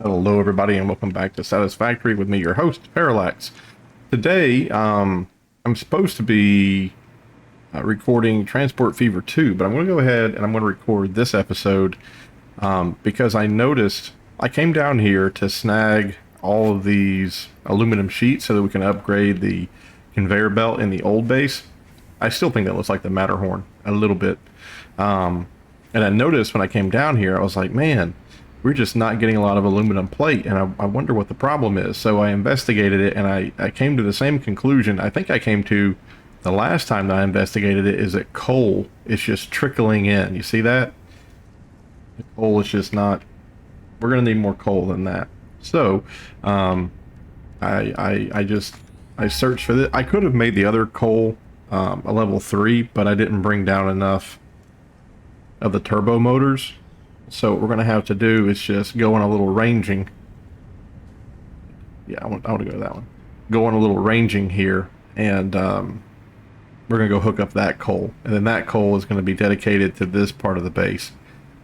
Hello, everybody, and welcome back to Satisfactory with me, your host, Parallax. Today, I'm supposed to be recording Transport Fever 2, but I'm going to go ahead and I'm going to record this episode because I noticed I came down here to snag all of these aluminum sheets so that we can upgrade the conveyor belt in the old base. I still think that looks like the Matterhorn a little bit. And I noticed when I came down here, I was like, man, we're just not getting a lot of aluminum plate, and I wonder what the problem is. So I investigated it, and I came to the same conclusion I think I came to the last time that I investigated it, is that coal is just trickling in. You see that? The coal is just not... We're going to need more coal than that. So, I searched for this. I could have made the other coal a level 3, but I didn't bring down enough of the turbo motors. So what we're going to have to do is just go on a little ranging. Yeah, I want to go to that one. Go on a little ranging here, and we're going to go hook up that coal. And then that coal is going to be dedicated to this part of the base.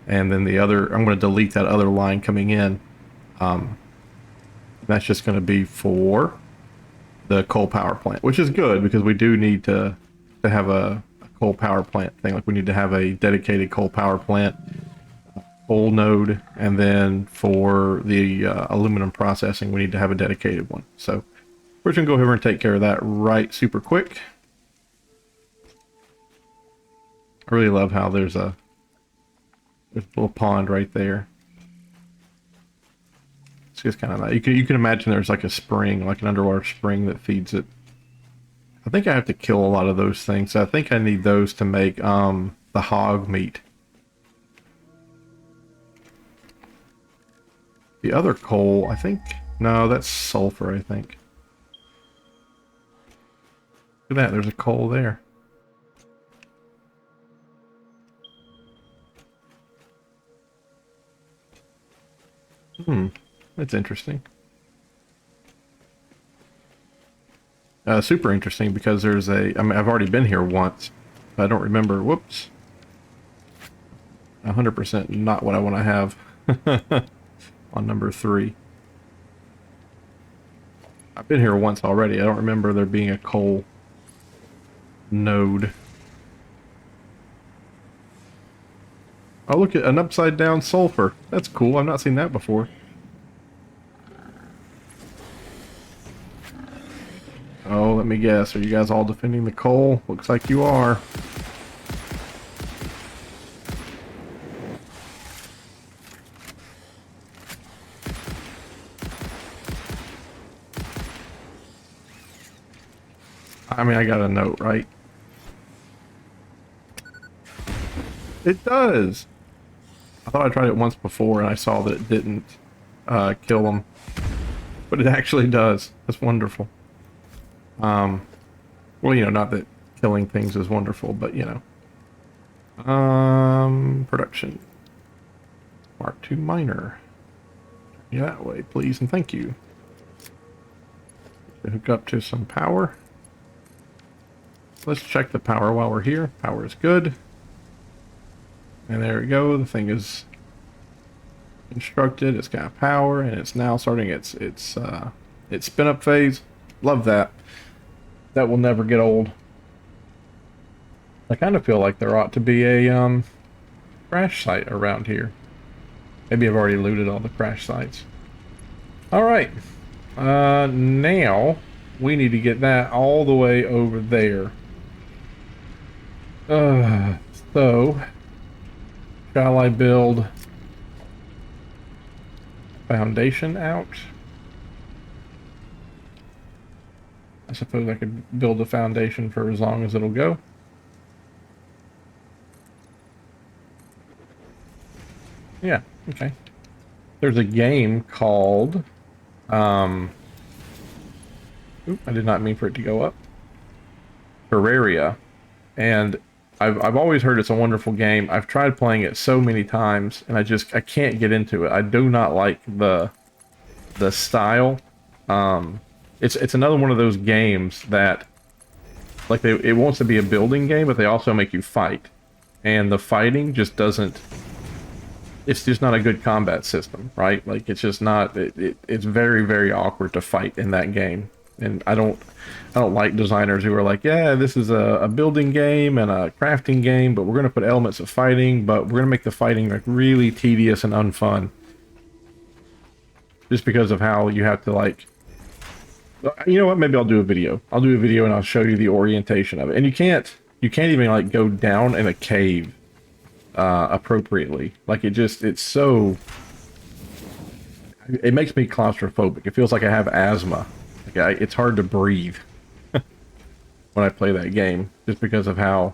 And then the other, I'm going to delete that other line coming in. That's just going to be for the coal power plant, which is good because we do need to have a coal power plant thing. Like we need to have a dedicated coal power plant. Coal node, and then for the aluminum processing we need to have a dedicated one. So we're just gonna go over and take care of that right super quick. I really love how there's a little pond right there. It's just kind of nice. You can imagine there's like a spring, like an underwater spring that feeds it. I think I have to kill a lot of those things. So I think I need those to make the hog meat. The other coal, I think... No, that's sulfur, I think. Look at that, there's a coal there. That's interesting. Super interesting because there's a... I mean, I've already been here once. I don't remember... Whoops. 100% not what I want to have. On number 3. I've been here once already. I don't remember there being a coal node. Oh, look at an upside down sulfur. That's cool. I've not seen that before. Oh, let me guess. Are you guys all defending the coal? Looks like you are. I mean, I got a note, right? It does! I thought I tried it once before and I saw that it didn't kill them. But it actually does. That's wonderful. Well, you know, not that killing things is wonderful, but, you know. Production. Mark II miner. Yeah, that way, please, and thank you. Hook up to some power. Let's check the power while we're here. Power is good. And there we go. The thing is constructed. It's got power, and it's now starting its spin up phase. Love that. That will never get old. I kind of feel like there ought to be a crash site around here. Maybe I've already looted all the crash sites. All right. Now we need to get that all the way over there. So shall I build foundation out? I suppose I could build a foundation for as long as it'll go. Yeah, okay. There's a game called oop, I did not mean for it to go up. Terraria. And I've always heard it's a wonderful game. I've tried playing it so many times, and I can't get into it. I do not like the style. It's another one of those games that, like, it wants to be a building game, but they also make you fight, and the fighting just doesn't it's just not a good combat system, right? Like it's just not. It's very very awkward to fight in that game, and I don't like designers who are like, yeah, this is a building game and a crafting game, but we're gonna put elements of fighting, but we're gonna make the fighting like really tedious and unfun, just because of how you have to like. You know what? Maybe I'll do a video. I'll do a video and I'll show you the orientation of it. And you can't even like go down in a cave appropriately. Like it's so, it makes me claustrophobic. It feels like I have asthma. Like it's hard to breathe when I play that game, just because of how,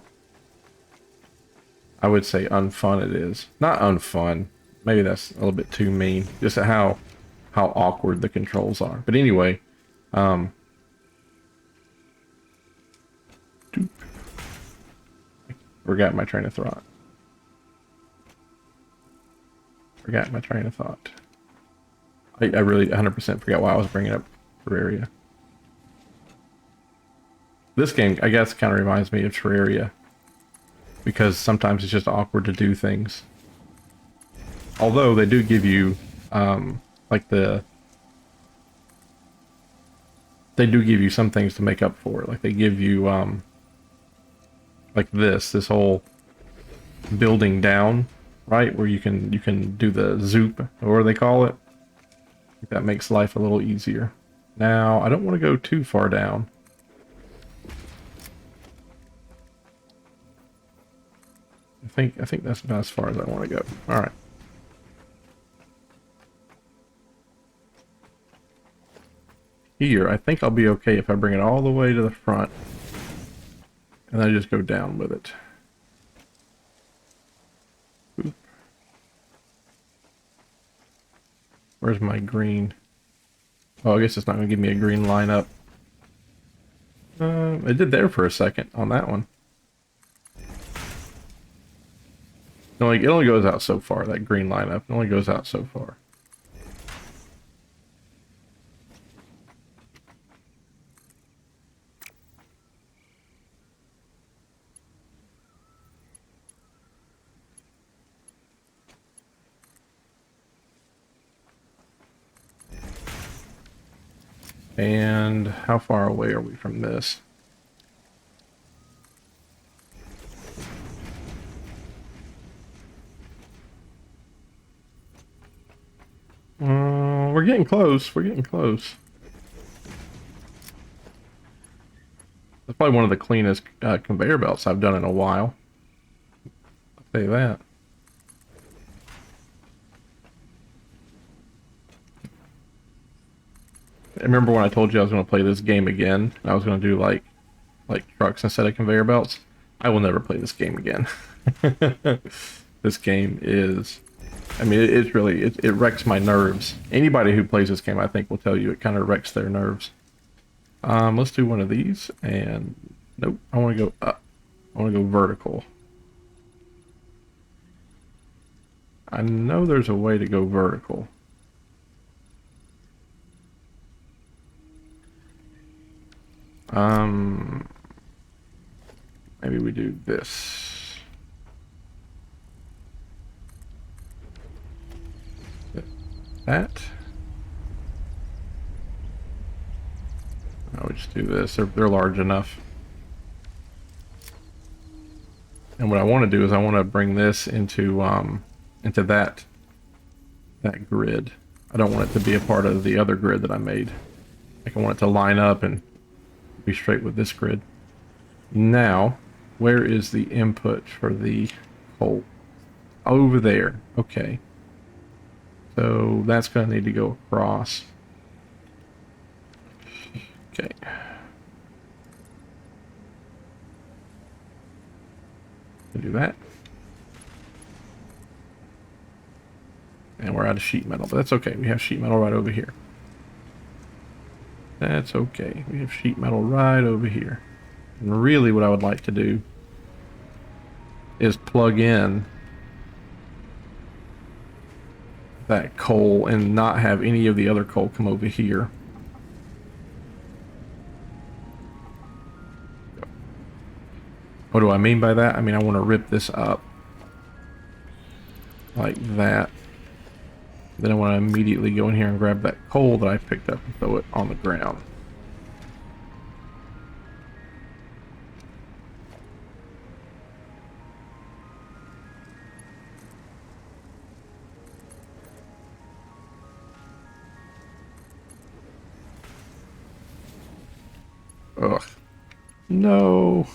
I would say, unfun it is. Not unfun. Maybe that's a little bit too mean. Just how awkward the controls are. But anyway, forgot my train of thought. Forgot my train of thought. I really 100% forgot why I was bringing up Terraria. This game, I guess, kind of reminds me of Terraria, because sometimes it's just awkward to do things. Although they do give you, like they do give you some things to make up for it. Like they give you, like this whole building down, right, where you can do the zoop, or what do they call it? That makes life a little easier. Now I don't want to go too far down. I think that's about as far as I want to go. All right. Here, I think I'll be okay if I bring it all the way to the front, and then I just go down with it. Oop. Where's my green? Oh, I guess it's not going to give me a green lineup. It did there for a second on that one. It only goes out so far, that green lineup. It only goes out so far. And how far away are we from this? We're getting close. We're getting close. That's probably one of the cleanest conveyor belts I've done in a while. I'll tell you that. I remember when I told you I was going to play this game again, and I was going to do like trucks instead of conveyor belts. I will never play this game again. This game is, I mean, it's really, it wrecks my nerves. Anybody who plays this game, I think, will tell you it kind of wrecks their nerves. Let's do one of these, and nope, I want to go up. I want to go vertical. I know there's a way to go vertical. Maybe we do this. That. I would just do this. They're large enough. And what I want to do is I want to bring this into that grid. I don't want it to be a part of the other grid that I made. Like I want it to line up and be straight with this grid. Now, where is the input for the coal? Over there. Okay. So that's going to need to go across. Okay. Do that. And we're out of sheet metal, but that's okay. We have sheet metal right over here. That's okay. We have sheet metal right over here. And really what I would like to do is plug in that coal and not have any of the other coal come over here. What do I mean by that? I mean, I want to rip this up. like that. Then I want to immediately go in here and grab that coal that I picked up and throw it on the ground. Ugh. No.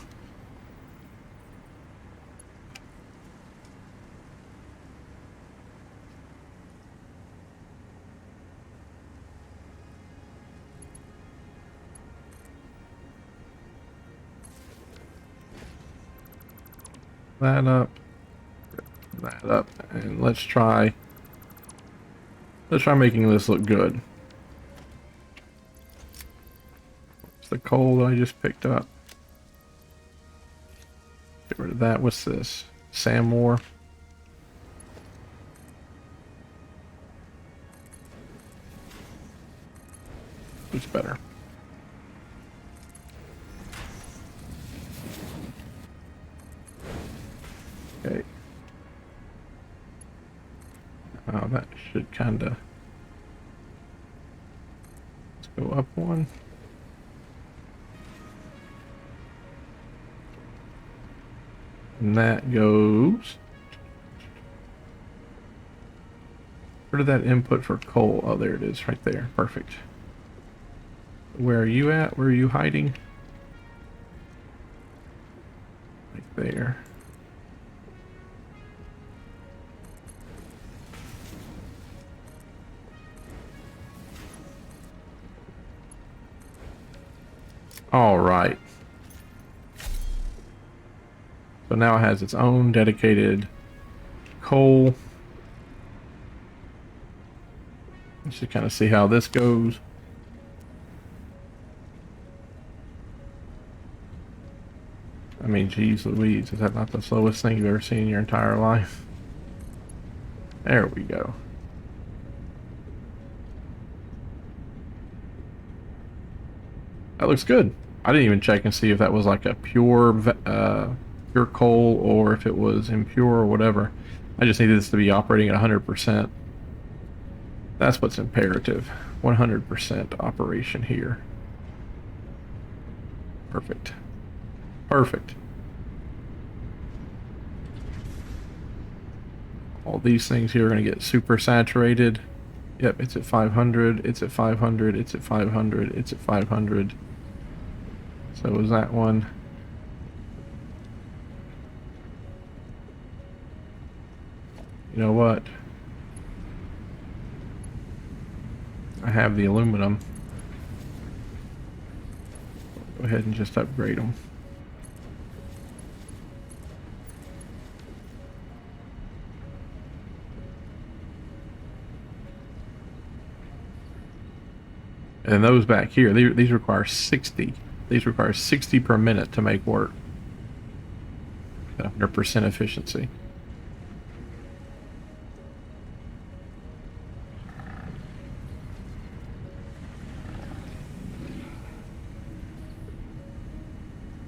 That up. That up. And let's try making this look good. It's the coal that I just picked up. Get rid of that. What's this? Sandmore. It's better. Okay. Oh, that should kinda... Let's go up one. And that goes... Where did that input for coal? Oh, there it is, right there. Perfect. Where are you at? Where are you hiding? Right there. All right. So now it has its own dedicated coal. Let's just kind of see how this goes. I mean, geez Louise, is that not the slowest thing you've ever seen in your entire life? There we go. That looks good. I didn't even check and see if that was like a pure coal or if it was impure or whatever. I just needed this to be operating at 100%. That's what's imperative. 100% operation here. Perfect. Perfect. All these things here are going to get super saturated. Yep, it's at 500, it's at 500, it's at 500, it's at 500. So was that one. You know what? I have the aluminum. Go ahead and just upgrade them. And those back here, these require 60. These require 60 per minute to make work. 100% efficiency.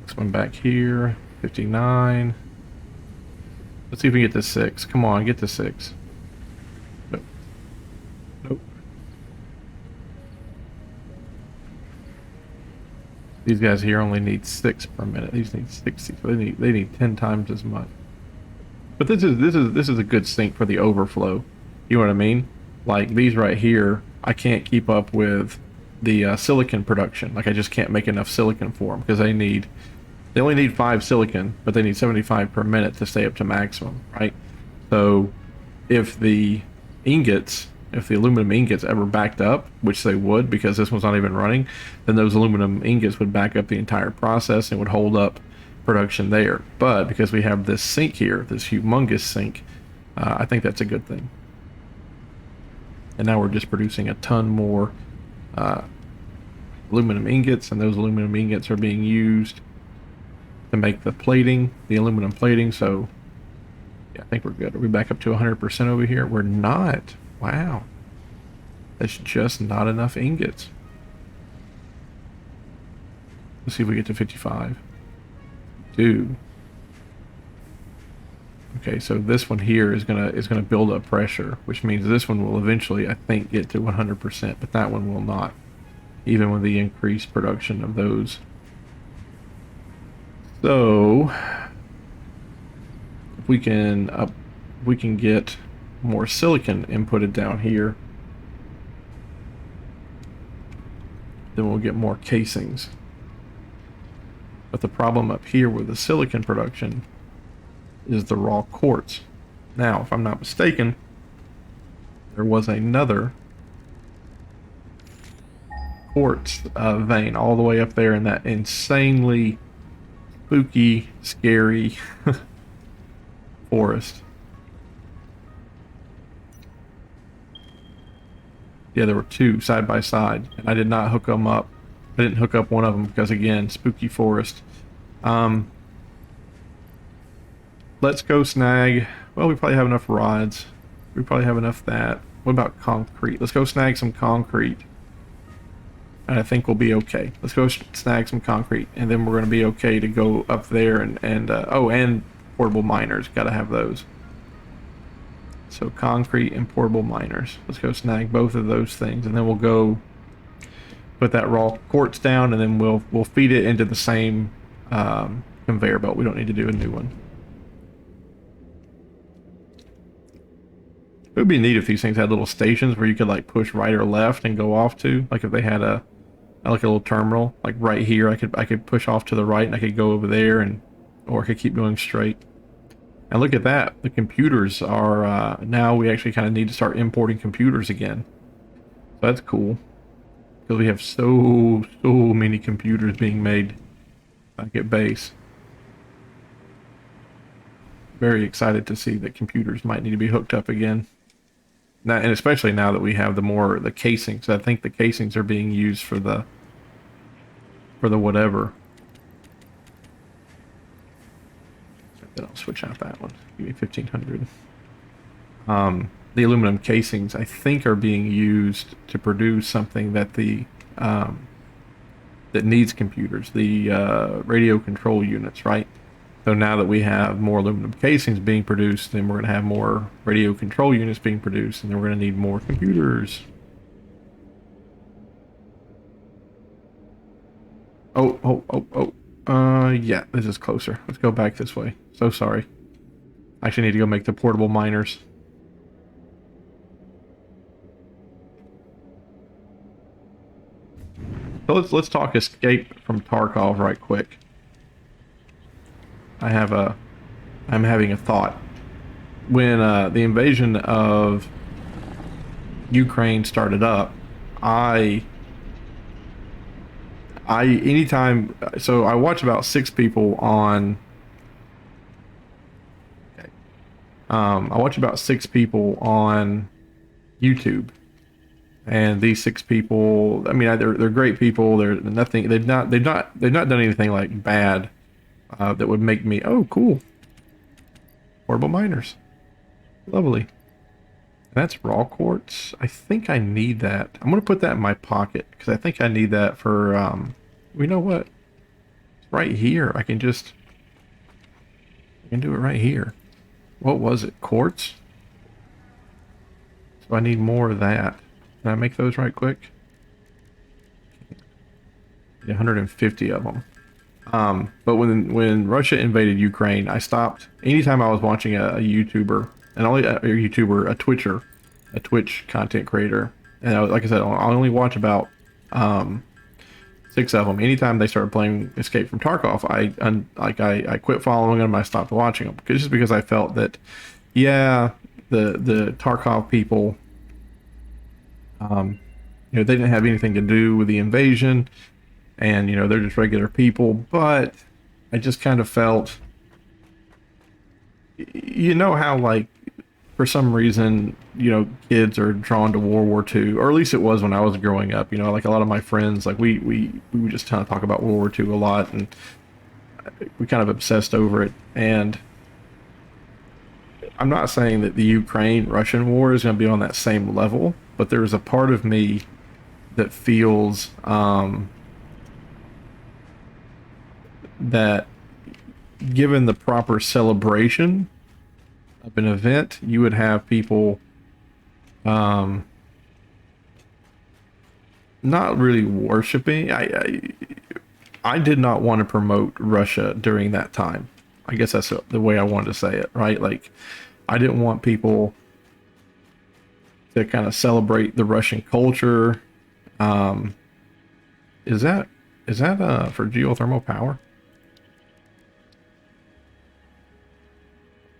This one back here, 59. Let's see if we can get to 6. Come on, get to 6. Nope. Nope. These guys here only need 6 per minute. These need 60, so they need 10 times as much. But this is a good sync for the overflow. You know what I mean? Like these right here, I can't keep up with the silicon production. Like I just can't make enough silicon for them because they only need 5 silicon, but they need 75 per minute to stay up to maximum, right? So if the aluminum ingots ever backed up, which they would because this one's not even running, then those aluminum ingots would back up the entire process and would hold up production there. But because we have this sink here, this humongous sink, I think that's a good thing. And now we're just producing a ton more aluminum ingots, and those aluminum ingots are being used to make the plating, the aluminum plating. So yeah, I think we're good. Are we back up to 100% over here? We're not. Wow. That's just not enough ingots. Let's see if we get to 55. Dude. Okay, Okay, so this one here is gonna build up pressure, which means this one will eventually, I think, get to 100%, but that one will not, even with the increased production of those. So if we can get more silicon inputted down here, then we'll get more casings. But the problem up here with the silicon production is the raw quartz. Now, if I'm not mistaken, there was another quartz vein all the way up there in that insanely spooky, scary forest. Yeah, there were two side by side, and I did not hook them up. I didn't hook up one of them because, again, spooky forest. Let's go snag. Well, we probably have enough rods. We probably have enough of that. What about concrete? Let's go snag some concrete. And I think we'll be okay. Let's go snag some concrete, and then we're going to be okay to go up there and portable miners. Got to have those. So concrete and portable miners. Let's go snag both of those things, and then we'll go put that raw quartz down, and then we'll feed it into the same conveyor belt. We don't need to do a new one. It would be neat if these things had little stations where you could like push right or left and go off to. Like if they had a little terminal, like right here, I could push off to the right and I could go over there, or I could keep going straight. And look at that, the computers are now we actually kind of need to start importing computers again. So that's cool, because we have so many computers being made back at base. Very excited to see that computers might need to be hooked up again. Now, and especially now that we have the casings. I think the casings are being used for the whatever. Then I'll switch out that one. Give me 1500. The aluminum casings, I think, are being used to produce something that that needs computers, the radio control units, right? So now that we have more aluminum casings being produced, then we're going to have more radio control units being produced, and then we're going to need more computers. Yeah, this is closer. Let's go back this way. So sorry. I actually need to go make the portable miners. So let's talk escape from Tarkov right quick. I'm having a thought. When the invasion of Ukraine started up, anytime, so I watch about 6 people on, I watch about 6 people on YouTube, and these 6 people, I mean, they're great people. They've not done anything like bad that would make me, oh, cool. Portable miners. Lovely. And that's raw quartz. I think I need that. I'm going to put that in my pocket because I think I need that for, you know what? It's right here. I can do it right here. What was it? Quartz? So I need more of that. Can I make those right quick? 150 of them. But when Russia invaded Ukraine, I stopped. Anytime I was watching a YouTuber, and only a YouTuber, a Twitch content creator, and like I said, I only watch about 6 of them. Anytime they started playing Escape from Tarkov, I quit following them. I stopped watching them just because I felt that, yeah, the Tarkov people, they didn't have anything to do with the invasion. And, they're just regular people, but I just kind of felt, how, like, for some reason, kids are drawn to World War II, or at least it was when I was growing up, like a lot of my friends, like we would just kind of talk about World War II a lot, and we kind of obsessed over it. And I'm not saying that the Ukraine-Russian war is going to be on that same level, but there's a part of me that feels, that given the proper celebration, of an event, you would have people um, not really worshiping. I did not want to promote Russia during that time. I guess that's the way I wanted to say it, right? Like, I didn't want people to kind of celebrate the Russian culture. Um, is that for geothermal power?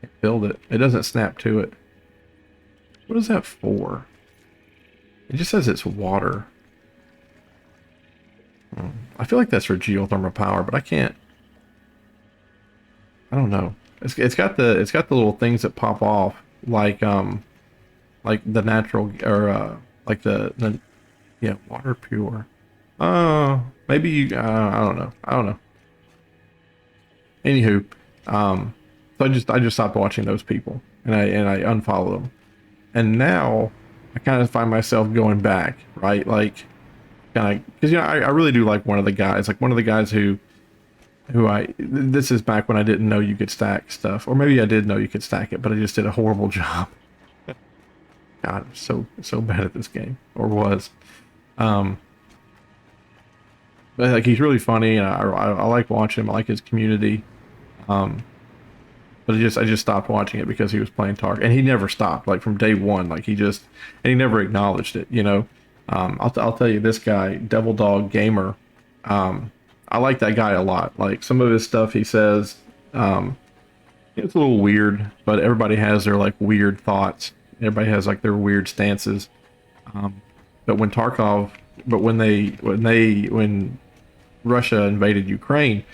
Can't build it. It doesn't snap to it. What is that for? It just says it's water. I feel like that's for geothermal power, but I can't. I don't know. It's got the little things that pop off like the natural or like the yeah, water pure. Maybe you I don't know. I don't know. Anywho, so I just stopped watching those people and I unfollowed them. And now I kind of find myself going back, right? Like kind of because I really do like one of the guys who this is back when I didn't know you could stack stuff, or maybe I did know you could stack it, but I just did a horrible job. God, I'm so bad at this game, or was. Um, but like he's really funny, and I like watching him. I like his community. Um, but I just stopped watching it because he was playing Tark, and he never stopped. Like from day one, like and he never acknowledged it. I'll tell you this guy, Devil Dog Gamer. I like that guy a lot. Like some of his stuff he says, it's a little weird, but everybody has their like weird thoughts. Everybody has like their weird stances. Um, but when Tarkov, but when Russia invaded Ukraine,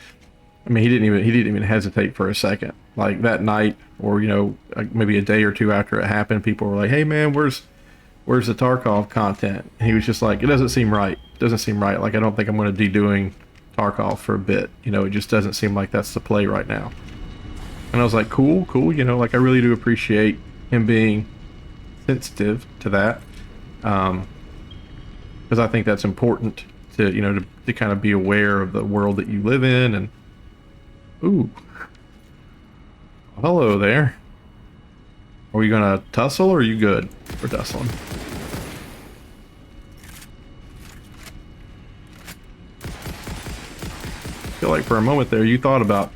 I mean, he didn't even hesitate for a second. Like that night, or like maybe a day or two after it happened, people were like, "Hey man, where's the Tarkov content?" And he was just like, "It doesn't seem right. It doesn't seem right. Like I don't think I'm going to be doing Tarkov for a bit. It just doesn't seem like that's the play right now." And I was like, "Cool, cool." Like I really do appreciate him being sensitive to that, because I think that's important to kind of be aware of the world that you live in. And ooh, hello there. Are we gonna tussle, or are you good for tussling? I feel like for a moment there you thought about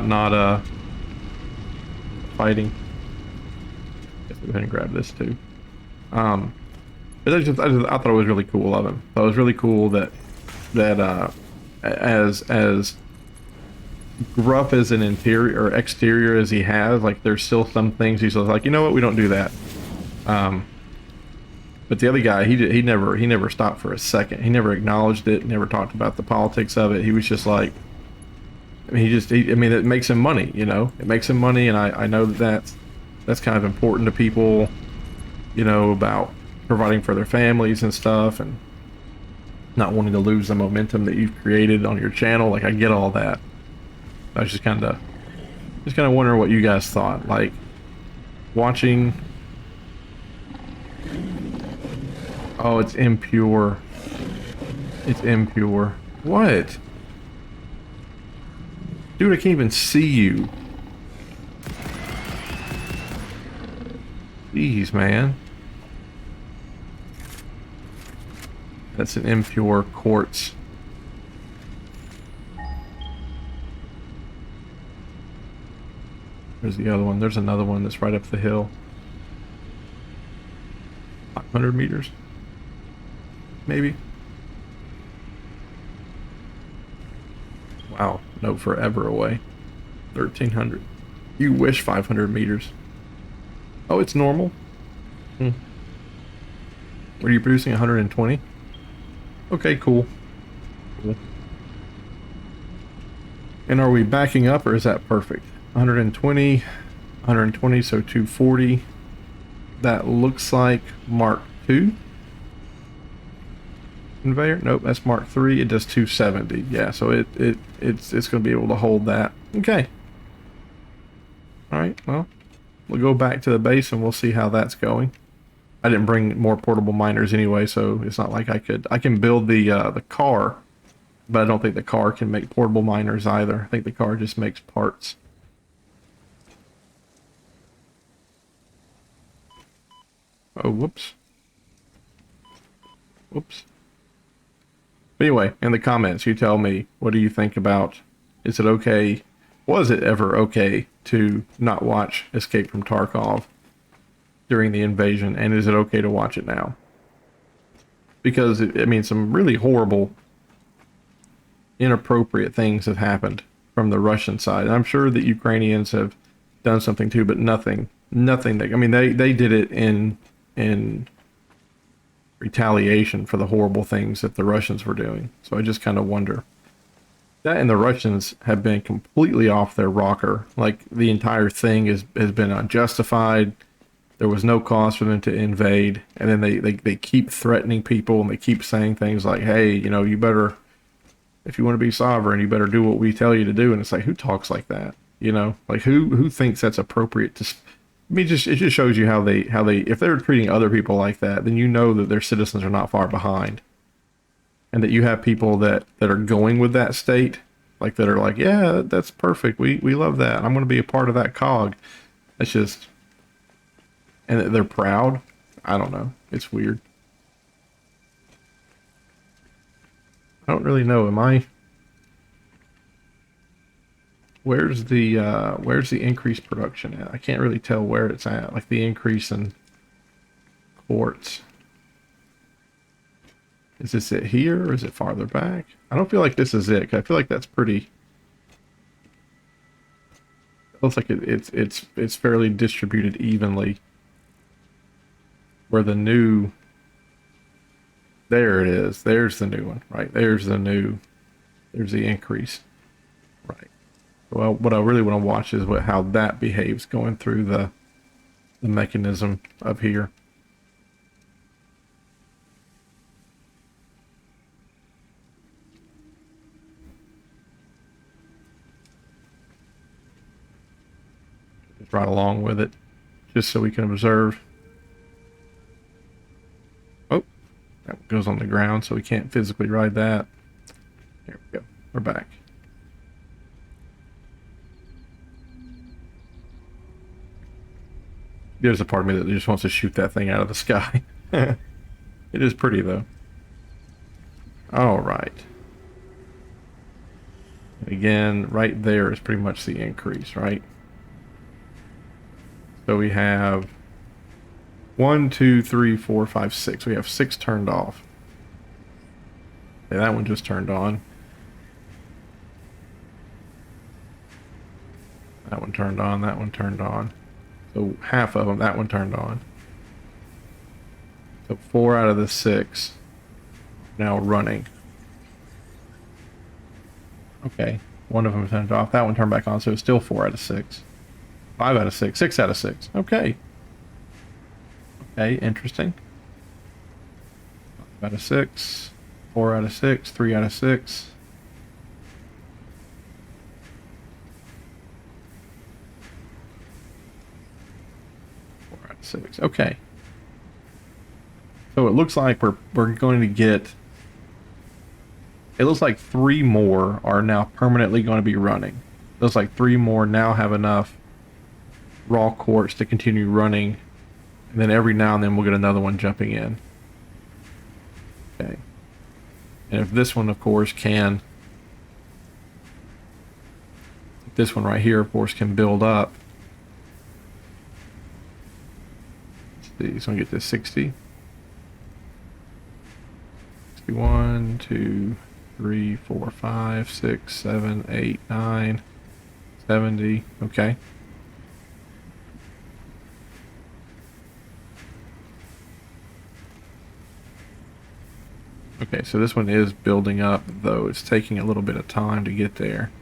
not fighting. Guess we'll go ahead and grab this too. But I thought it was really cool of him. It was really cool that as gruff as an interior or exterior as he has, like there's still some things he's like, you know what, we don't do that. But the other guy, he never stopped for a second. He never acknowledged it. Never talked about the politics of it. He was just like, I mean, I mean, it makes him money. It makes him money, and I know that's kind of important to people. About providing for their families and stuff, and not wanting to lose the momentum that you've created on your channel. Like I get all that. I was just kind of wondering what you guys thought. Like watching. Oh, it's impure. It's impure. What? Dude, I can't even see you. Jeez, man. That's an impure quartz. There's the other one. There's another one that's right up the hill. 500 meters? Maybe? Wow. No, forever away. 1,300. You wish 500 meters. Oh, it's normal? Hmm. Were you producing 120? Okay, cool. Cool. And are we backing up, or is that perfect? 120, 120, so 240. That looks like Mark II conveyor. Nope, that's Mark III. It does 270. Yeah, so it's going to be able to hold that. Okay. All right. Well, we'll go back to the base and we'll see how that's going. I didn't bring more portable miners anyway, so it's not like I can build the car, but I don't think the car can make portable miners either. I think the car just makes parts. Oh, whoops. Whoops. But anyway, in the comments, you tell me, what do you think about, is it okay, was it ever okay to not watch Escape from Tarkov during the invasion, and is it okay to watch it now? Because, I mean, some really horrible, inappropriate things have happened from the Russian side. And I'm sure that Ukrainians have done something too, but nothing that, I mean, they did it in retaliation for the horrible things that the Russians were doing. So I just kind of wonder. That and the Russians have been completely off their rocker. Like, the entire thing has been unjustified. There was no cause for them to invade. And then they keep threatening people, and they keep saying things like, hey, you know, you better, if you want to be sovereign, you better do what we tell you to do. And it's like, who talks like that? You know, like who thinks that's appropriate to, I mean, it just shows you how they, if they're treating other people like that, then you know that their citizens are not far behind. And that you have people that are going with that state, like that are like, yeah, that's perfect. We love that. I'm going to be a part of that cog. It's just, and they're proud. I don't know. It's weird. I don't really know. Am I? Where's the increased production at? I can't really tell where it's at. Like the increase in quartz. Is this it here, or is it farther back? I don't feel like this is it, 'cause I feel like that's pretty. It looks like it's fairly distributed evenly. Where the new, there it is. There's the new one, right? There's the increase, right? Well, what I really want to watch is how that behaves going through the mechanism of here. Right along with it, just so we can observe. Oh, that goes on the ground, so we can't physically ride that. There we go. We're back. There's a part of me that just wants to shoot that thing out of the sky. It is pretty, though. All right. And again, right there is pretty much the increase, right? So we have 1, 2, 3, 4, 5, 6. We have 6 turned off. Okay, that one just turned on. That one turned on. That one turned on. So half of them, that one turned on. So 4 out of the 6 now running. Okay, one of them turned off. That one turned back on, so it's still 4 out of 6. 5 out of 6. 6 out of 6. Okay. Okay, interesting. 5 out of 6. 4 out of 6. 3 out of 6. Out of 6. Okay. So it looks like we're going to get. It looks like 3 more are now permanently going to be running. It looks like 3 more now have enough raw quartz to continue running, and then every now and then we'll get another one jumping in. Okay. And if this one, of course, can, this one right here, of course, can build up. Let's see, so we get to 60. 61, 2, 3, 4, 5, 6, 7, 8, 9, 70. Okay. Okay, so this one is building up, though it's taking a little bit of time to get there.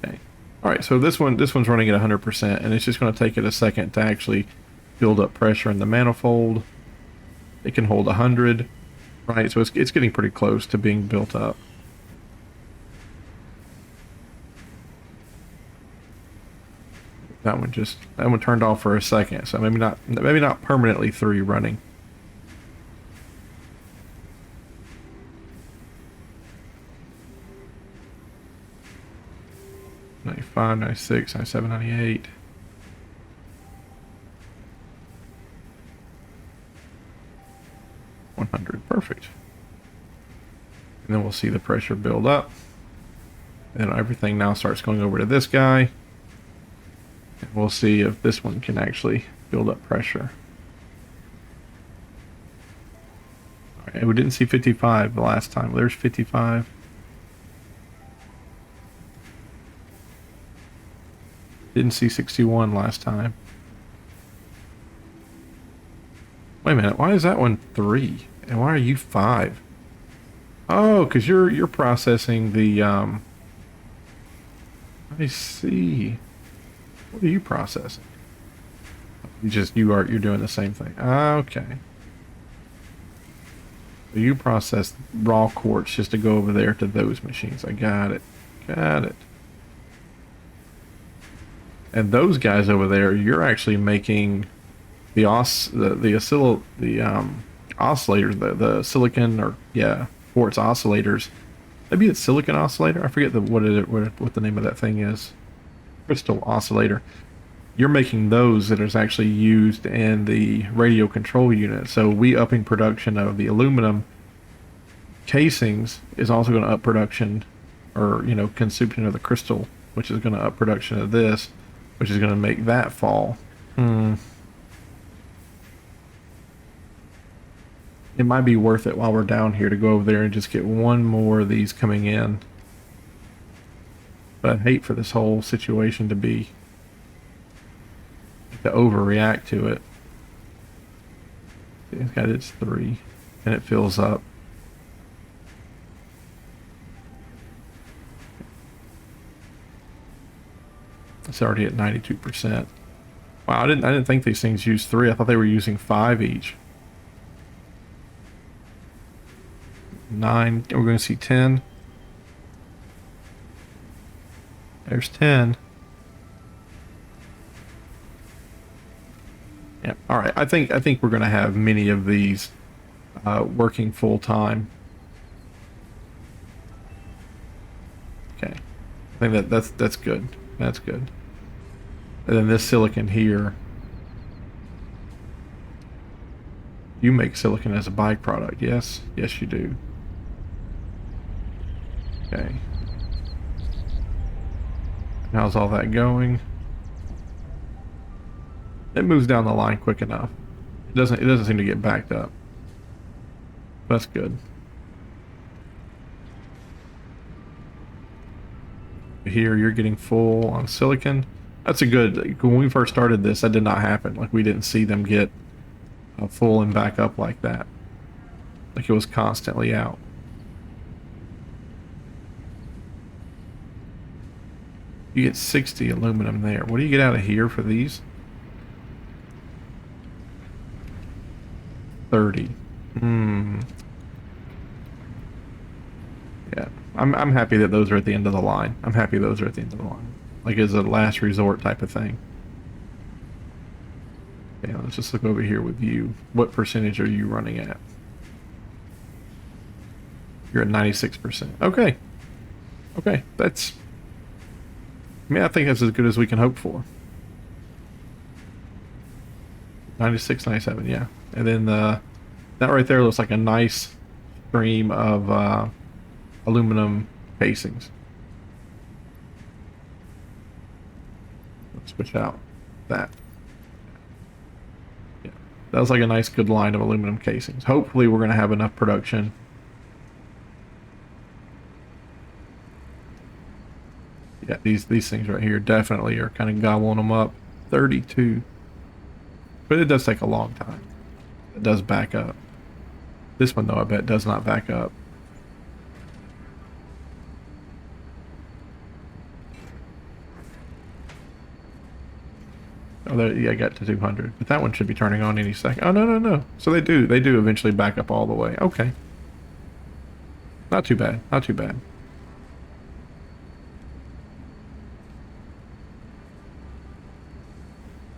Okay. All right, so this one's running at 100%, and it's just going to take it a second to actually build up pressure in the manifold. It can hold 100, right? So it's getting pretty close to being built up. That one turned off for a second, so maybe not permanently 3 running. 95, 96, 97, 98. 100. Perfect. And then we'll see the pressure build up. And everything now starts going over to this guy. And we'll see if this one can actually build up pressure. All right, we didn't see 55 the last time. There's 55. Didn't see 61 last time. Wait a minute, why is that one 3? And why are you 5? Oh, because you're processing the let me see. What are you processing? You're doing the same thing. Okay. So you process raw quartz just to go over there to those machines. I got it. Got it. And those guys over there, you're actually making the oscillators, the silicon, or yeah, quartz oscillators. Maybe it's silicon oscillator. I forget what the name of that thing is. Crystal oscillator. You're making those that is actually used in the radio control unit. So we upping production of the aluminum casings is also going to up production, or consumption of the crystal, which is going to up production of this, which is going to make that fall. It might be worth it while we're down here to go over there and just get one more of these coming in. But I'd hate for this whole situation to overreact to it. It's got its 3, and it fills up. It's already at 92%. Wow, I didn't think these things used 3. I thought they were using 5 each. 9. We're going to see 10. There's 10. Yeah. All right. I think we're going to have many of these working full time. Okay. I think that's good. That's good. And then this silicon here, you make silicon as a byproduct. Yes. Yes, you do. Okay. How's all that going? It moves down the line quick enough. It doesn't seem to get backed up. That's good. Here you're getting full on silicon. That's a good. When we first started this, that did not happen. Like, we didn't see them get full and back up like that. Like, it was constantly out. You get 60 aluminum there. What do you get out of here for these? 30. Yeah. I'm happy that those are at the end of the line. I'm happy those are at the end of the line. Like, as a last resort type of thing. Okay, let's just look over here with you. What percentage are you running at? You're at 96%. Okay. Okay, that's... I think that's as good as we can hope for. 96, 97, yeah. And then that right there looks like a nice stream of aluminum casings. Let's switch out that. Yeah, that was like a nice good line of aluminum casings. Hopefully we're going to have enough production. Yeah, these things right here definitely are kind of gobbling them up. 32. But it does take a long time. It does back up. This one, though, I bet does not back up. Oh, there, yeah, I got to 200. But that one should be turning on any second. Oh, no. So they do eventually back up all the way. Okay. Not too bad. Not too bad.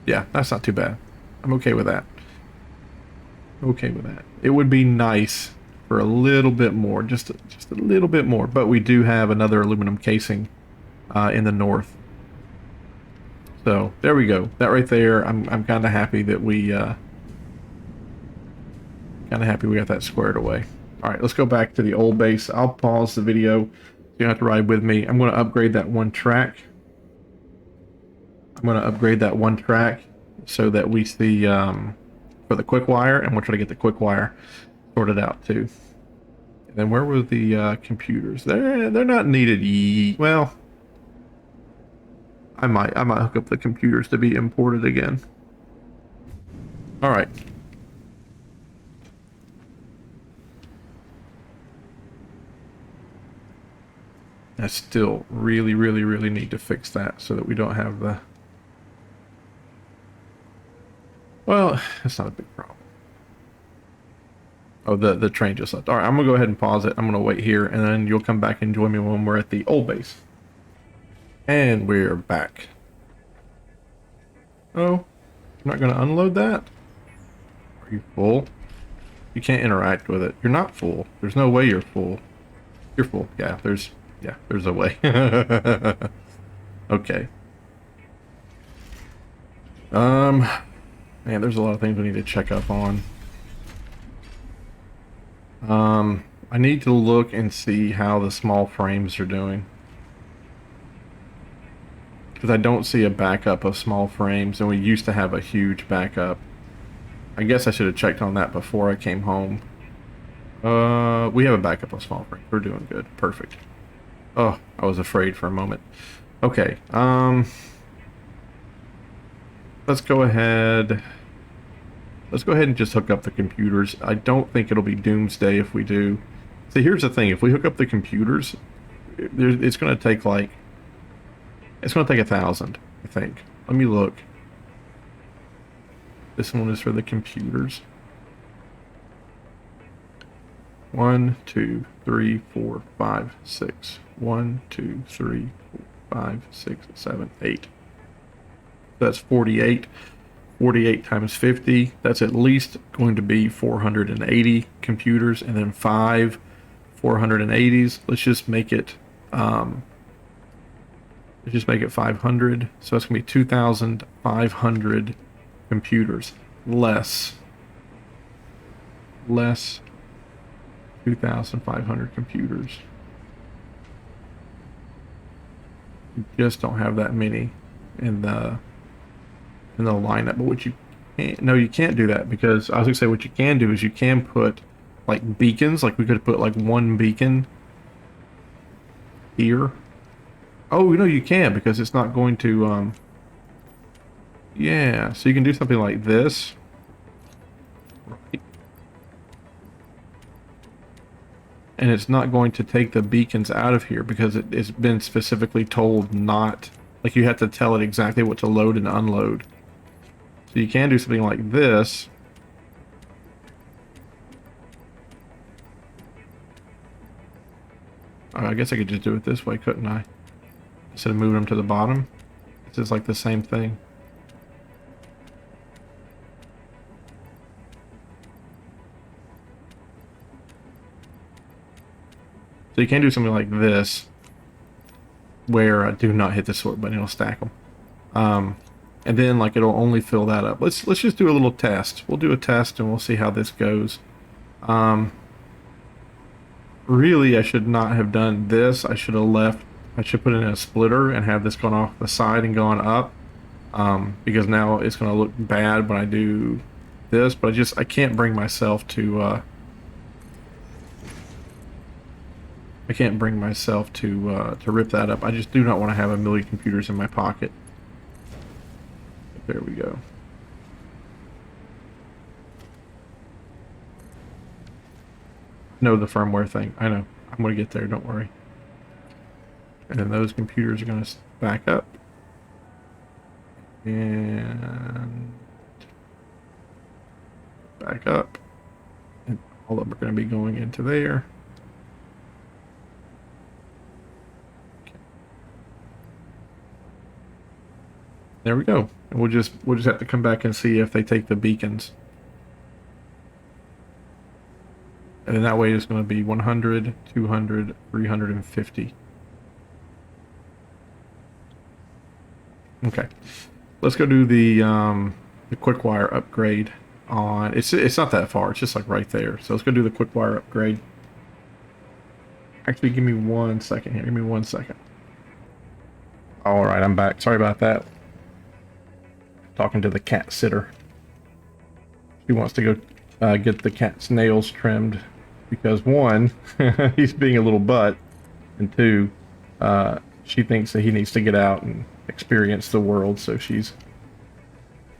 Yeah, that's not too bad. I'm okay with that. Okay with that. It would be nice for a little bit more, just a little bit more. But we do have another aluminum casing in the north. So there we go. That right there, I'm kind of happy that we Kind of happy we got that squared away. All right, let's go back to the old base. I'll pause the video so you don't have to ride with me. I'm going to upgrade that one track. I'm going to upgrade that one track so that we see for the quick wire, and we'll try to get the quick wire sorted out too. And then where were the computers? They're not needed. Well, I might hook up the computers to be imported again. All right. I still really need to fix that so that we don't have the... Well, it's not a big problem. Oh, the train just left. All right, I'm going to go ahead and pause it. I'm going to wait here, and then you'll come back and join me when we're at the old base. And we're back. Oh, you're not going to unload that? Are you full? You can't interact with it. You're not full. There's no way you're full. You're full. Yeah, there's a way. Okay. Man, there's a lot of things we need to check up on. I need to look and see how the small frames are doing. Because I don't see a backup of small frames, and we used to have a huge backup. I guess I should have checked on that before I came home. We have a backup of small frames. We're doing good. Perfect. Oh, I was afraid for a moment. Okay, let's go ahead. Let's go ahead and just hook up the computers. I don't think it'll be doomsday if we do. See, here's the thing. If we hook up the computers, it's going to take like... It's going to take 1,000, I think. Let me look. This one is for the computers. 1, 2, 3, 4, 5, 6. 1, 2, 3, 4, 5, 6, 7, 8. That's 48. 48 times 50. That's at least going to be 480 computers, and then 5 480s. Let's just make it 500. So that's gonna be 2,500 computers. Less 2,500 computers. You just don't have that many in the lineup. But what you can't, no, you can't do that, because I was gonna say what you can do is you can put like beacons. Like we could put like one beacon here. Oh, no, you can, because it's not going to yeah, so you can do something like this. Right. And it's not going to take the beacons out of here, because it's been specifically told not, like you have to tell it exactly what to load and unload. So you can do something like this. I guess I could just do it this way, couldn't I? Instead of moving them to the bottom. This is like the same thing. So you can do something like this, where do not hit the sort button, it'll stack them. And then like it'll only fill that up. Let's just do a little test. We'll do a test and we'll see how this goes. Really, I should not have done this. I should put in a splitter and have this gone off the side and gone up. Because now it's going to look bad when I do this, but I can't bring myself to to rip that up. I just do not want to have a million computers in my pocket. There we go. No, the firmware thing. I know. I'm going to get there, don't worry. And then those computers are going to back up. And back up. And all of them are going to be going into there. Okay. There we go. And we'll just have to come back and see if they take the beacons. And then that way it's going to be 100, 200, 350. Okay. Let's go do the quick wire upgrade. on. It's not that far. It's just like right there. So let's go do the quick wire upgrade. Actually, give me 1 second here. Give me 1 second. All right, I'm back. Sorry about that. Talking to the cat sitter. She wants to go get the cat's nails trimmed because one, he's being a little butt, and two, she thinks that he needs to get out and experience the world, so she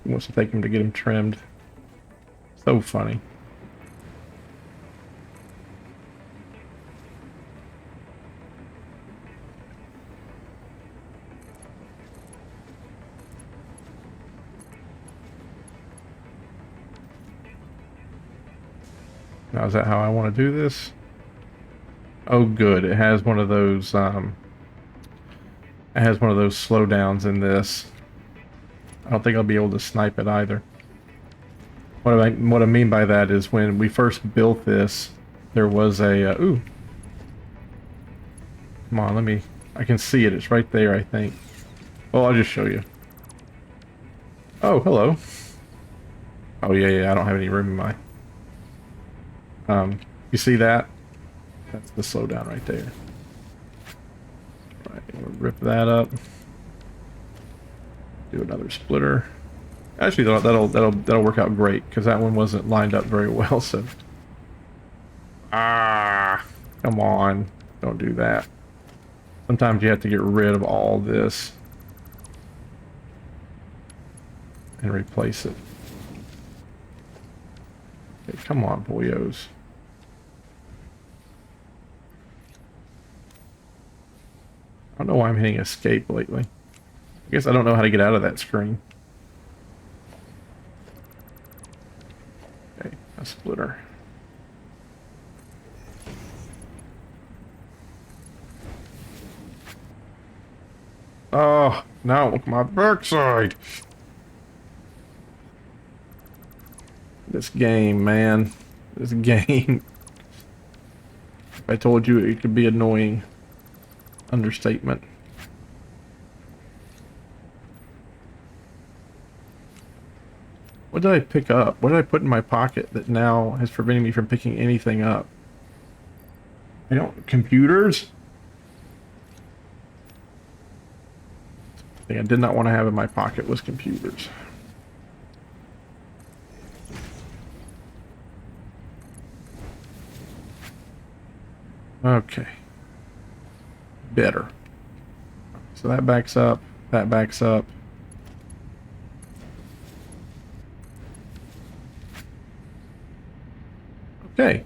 wants to take him to get him trimmed. So funny. Now, is that how I want to do this? Oh, good. It has one of those, slowdowns in this. I don't think I'll be able to snipe it either. What I mean by that is when we first built this, there was a, ooh. Come on, I can see it. It's right there, I think. Well, I'll just show you. Oh, hello. Oh, yeah, I don't have any room in my... you see that? That's the slowdown right there. Right, we'll rip that up. Do another splitter. Actually, that'll work out great because that one wasn't lined up very well. So, come on, don't do that. Sometimes you have to get rid of all this and replace it. Okay, come on, boyos. I don't know why I'm hitting escape lately. I guess I don't know how to get out of that screen. Okay, a splitter. Oh, no, my backside. This game, man. This game. If I told you it could be annoying. Understatement. What did I pick up? What did I put in my pocket that now has prevented me from picking anything up? I don't... Computers? The thing I did not want to have in my pocket was computers. Okay. Better. So that backs up. That backs up. Okay.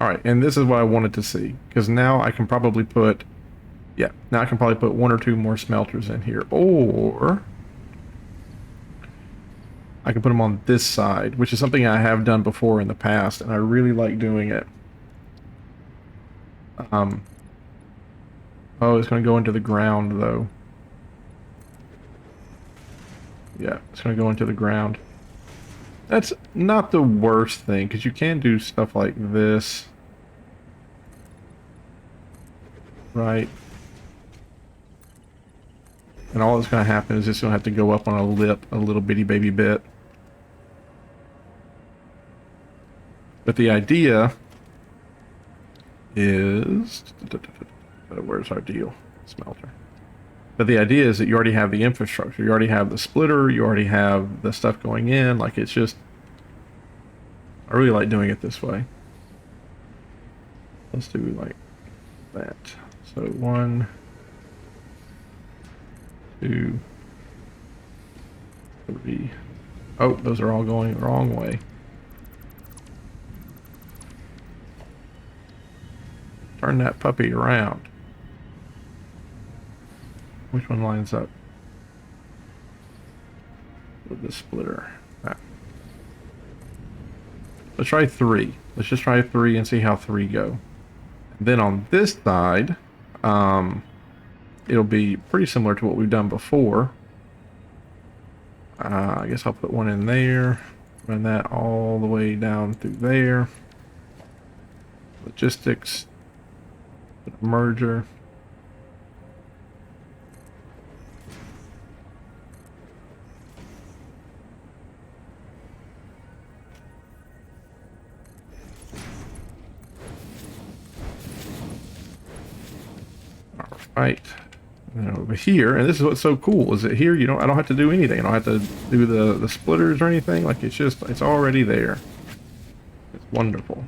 Alright, and this is what I wanted to see. Because now I can probably put... Yeah, now I can probably put 1 or 2 more smelters in here. Or... I can put them on this side, which is something I have done before in the past, and I really like doing it. Oh, it's going to go into the ground, though. Yeah, it's going to go into the ground. That's not the worst thing, because you can do stuff like this. Right. And all that's going to happen is it's going to have to go up on a lip a little bitty baby bit. But the idea is... Where's our deal? Smelter. But the idea is that you already have the infrastructure. You already have the splitter. You already have the stuff going in. Like, it's just... I really like doing it this way. Let's do like that. So 1, 2, 3. Oh, those are all going the wrong way. Turn that puppy around. Which one lines up with the splitter? Ah. Let's try 3. Let's just try 3 and see how 3 go. And then on this side, it'll be pretty similar to what we've done before. I guess I'll put 1 in there. Run that all the way down through there. Logistics. Put a merger. Right. And then over here, and this is what's so cool, is that here I don't have to do anything. I don't have to do the splitters or anything. Like it's already there. It's wonderful.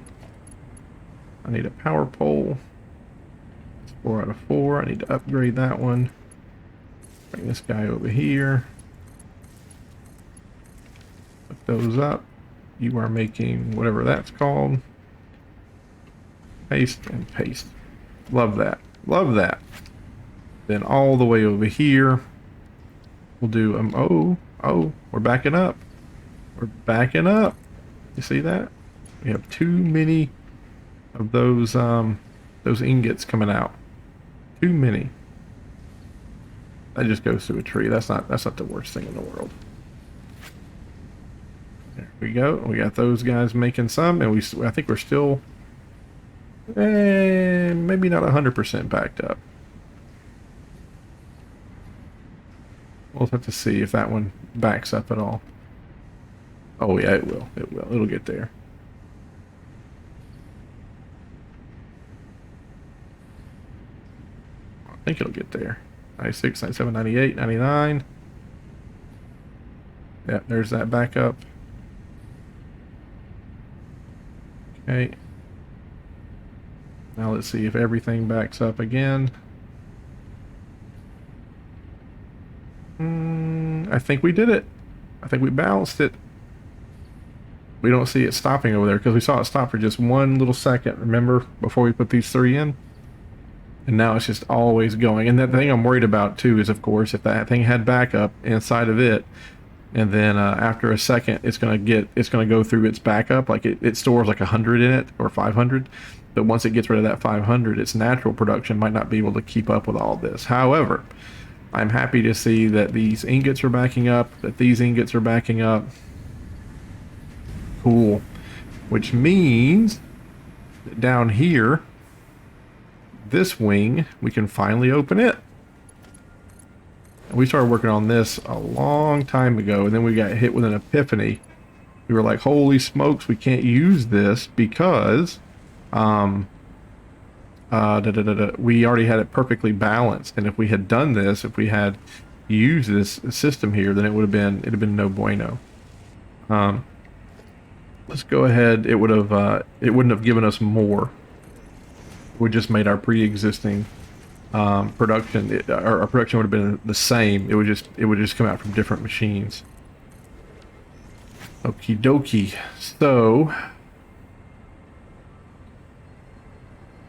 I need a power pole. It's 4 out of 4. I need to upgrade that one. Bring this guy over here. Put those up. You are making whatever that's called. Paste and paste. Love that. Love that. Then all the way over here, we'll do, oh, we're backing up. We're backing up. You see that? We have too many of those ingots coming out. Too many. That just goes through a tree. That's not the worst thing in the world. There we go. We got those guys making some, and I think we're still, maybe not 100% backed up. We'll have to see if that one backs up at all. Oh yeah, it will. It will. It'll get there. I think it'll get there. 96, 97, 98, 99. Yeah, there's that backup. Okay. Now let's see if everything backs up again. I think we did it. I think we balanced it. We don't see it stopping over there because we saw it stop for just 1 little second, remember, before we put these 3 in? And now it's just always going. And the thing I'm worried about too is, of course, if that thing had backup inside of it, and then after a second it's going to go through its backup, like it stores like 100 in it or 500, but once it gets rid of that 500, its natural production might not be able to keep up with all this. However, I'm happy to see that these ingots are backing up, that these ingots are backing up. Cool. Which means that down here, this wing, we can finally open it. And we started working on this a long time ago, and then we got hit with an epiphany. We were like, holy smokes, we can't use this because we already had it perfectly balanced, and if we had done this, if we had used this system here, then it'd have been no bueno. Let's go ahead. It wouldn't have given us more. We just made our pre-existing production. Our production would have been the same. It would just come out from different machines. Okie dokie. So,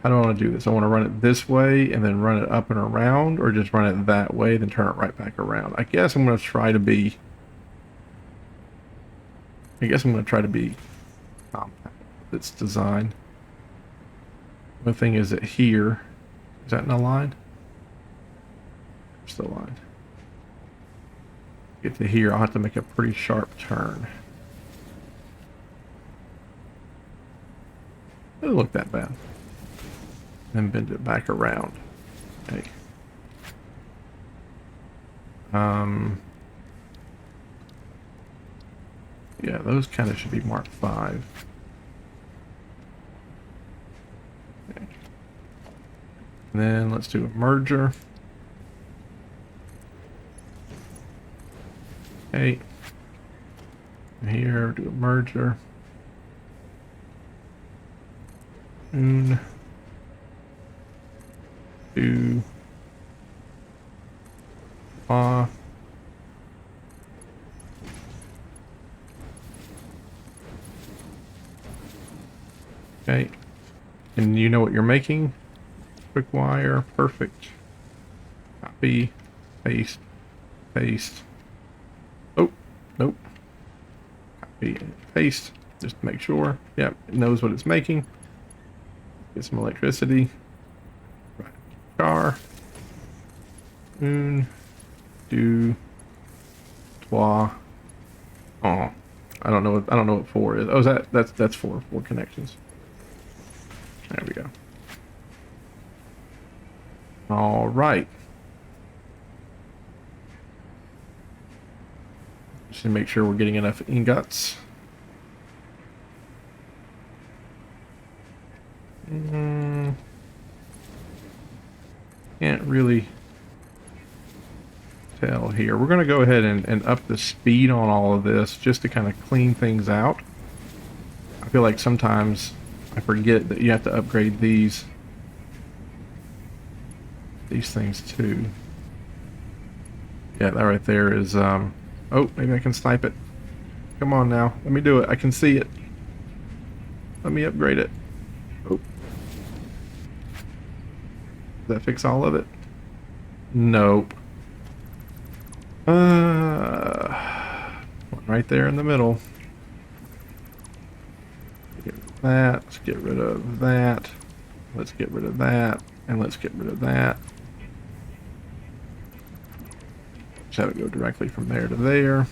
how do I want to do this? I want to run it this way and then run it up and around, or just run it that way, then turn it right back around. I guess I'm going to try to be compact with its design. The thing is that here, is that in a line? It's the line. Get to here, I'll have to make a pretty sharp turn. It doesn't look that bad. Then bend it back around. Okay. Yeah, those kind of should be Mark 5. Okay. And then let's do a merger. Okay. And here, do a merger. Un, two, okay, and you know what you're making. Quick wire, perfect. Copy, paste, paste. Oh, nope. Copy and paste, just to make sure. Yep, it knows what it's making. Get some electricity. Right. Car. Un, deux, trois. Oh, I don't know what 4 is. Oh, that's 4 connections. There we go. All right. Just to make sure we're getting enough ingots. Can't really tell here. We're going to go ahead and up the speed on all of this just to kind of clean things out. I feel like sometimes I forget that you have to upgrade these things too. Yeah, that right there is, oh, maybe I can snipe it. Come on now, let me do it. I can see it. Let me upgrade it. Oh. Does that fix all of it? Nope. Right there in the middle. Get rid of that. Let's get rid of that. Let's get rid of that. And let's get rid of that. Just have it go directly from there to there.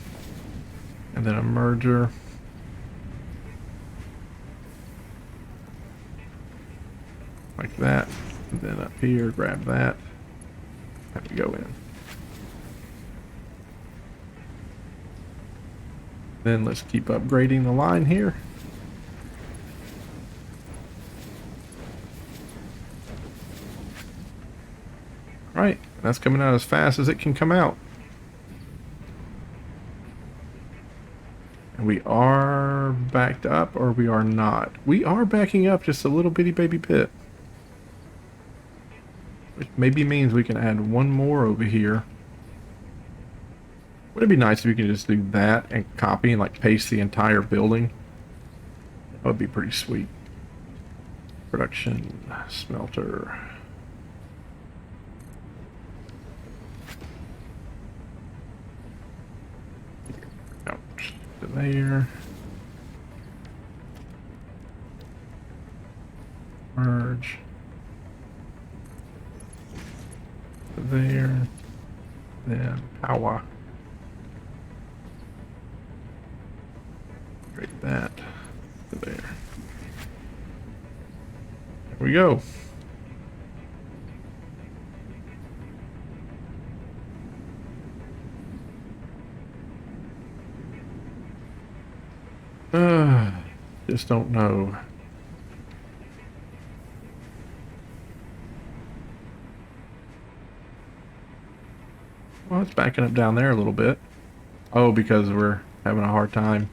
And then a merger. Like that. And then up here, grab that. Have to go in. Then let's keep upgrading the line here. All right, that's coming out as fast as it can come out. And we are backed up, or we are not. We are backing up just a little bitty baby bit. Which maybe means we can add one more over here. Would it be nice if you could just do that and copy and like paste the entire building? That would be pretty sweet. Production smelter. Out to there. Merge. To there. Then power. That to there. There we go. Just don't know. Well, it's backing up down there a little bit. Oh, because we're having a hard time.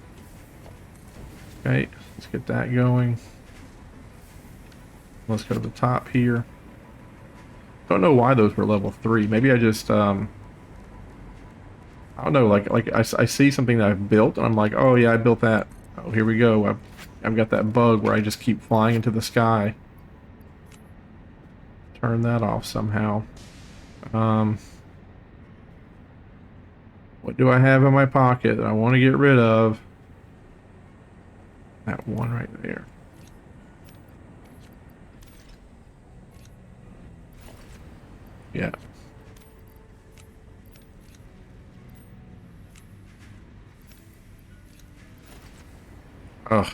Okay, let's get that going. Let's go to the top here. Don't know why those were level 3. Maybe I just, I don't know, like I see something that I've built, and I'm like, oh yeah, I built that. Oh, here we go. I've got that bug where I just keep flying into the sky. Turn that off somehow. What do I have in my pocket that I want to get rid of? That one right there. Yeah. Ugh.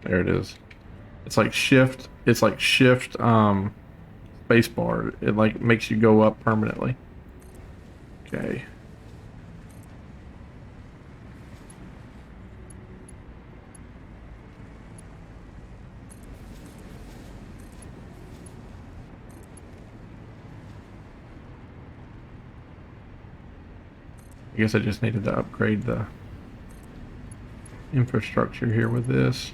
There it is. It's like shift. It's like shift space bar. It like makes you go up permanently. Okay. I guess I just needed to upgrade the infrastructure here with this.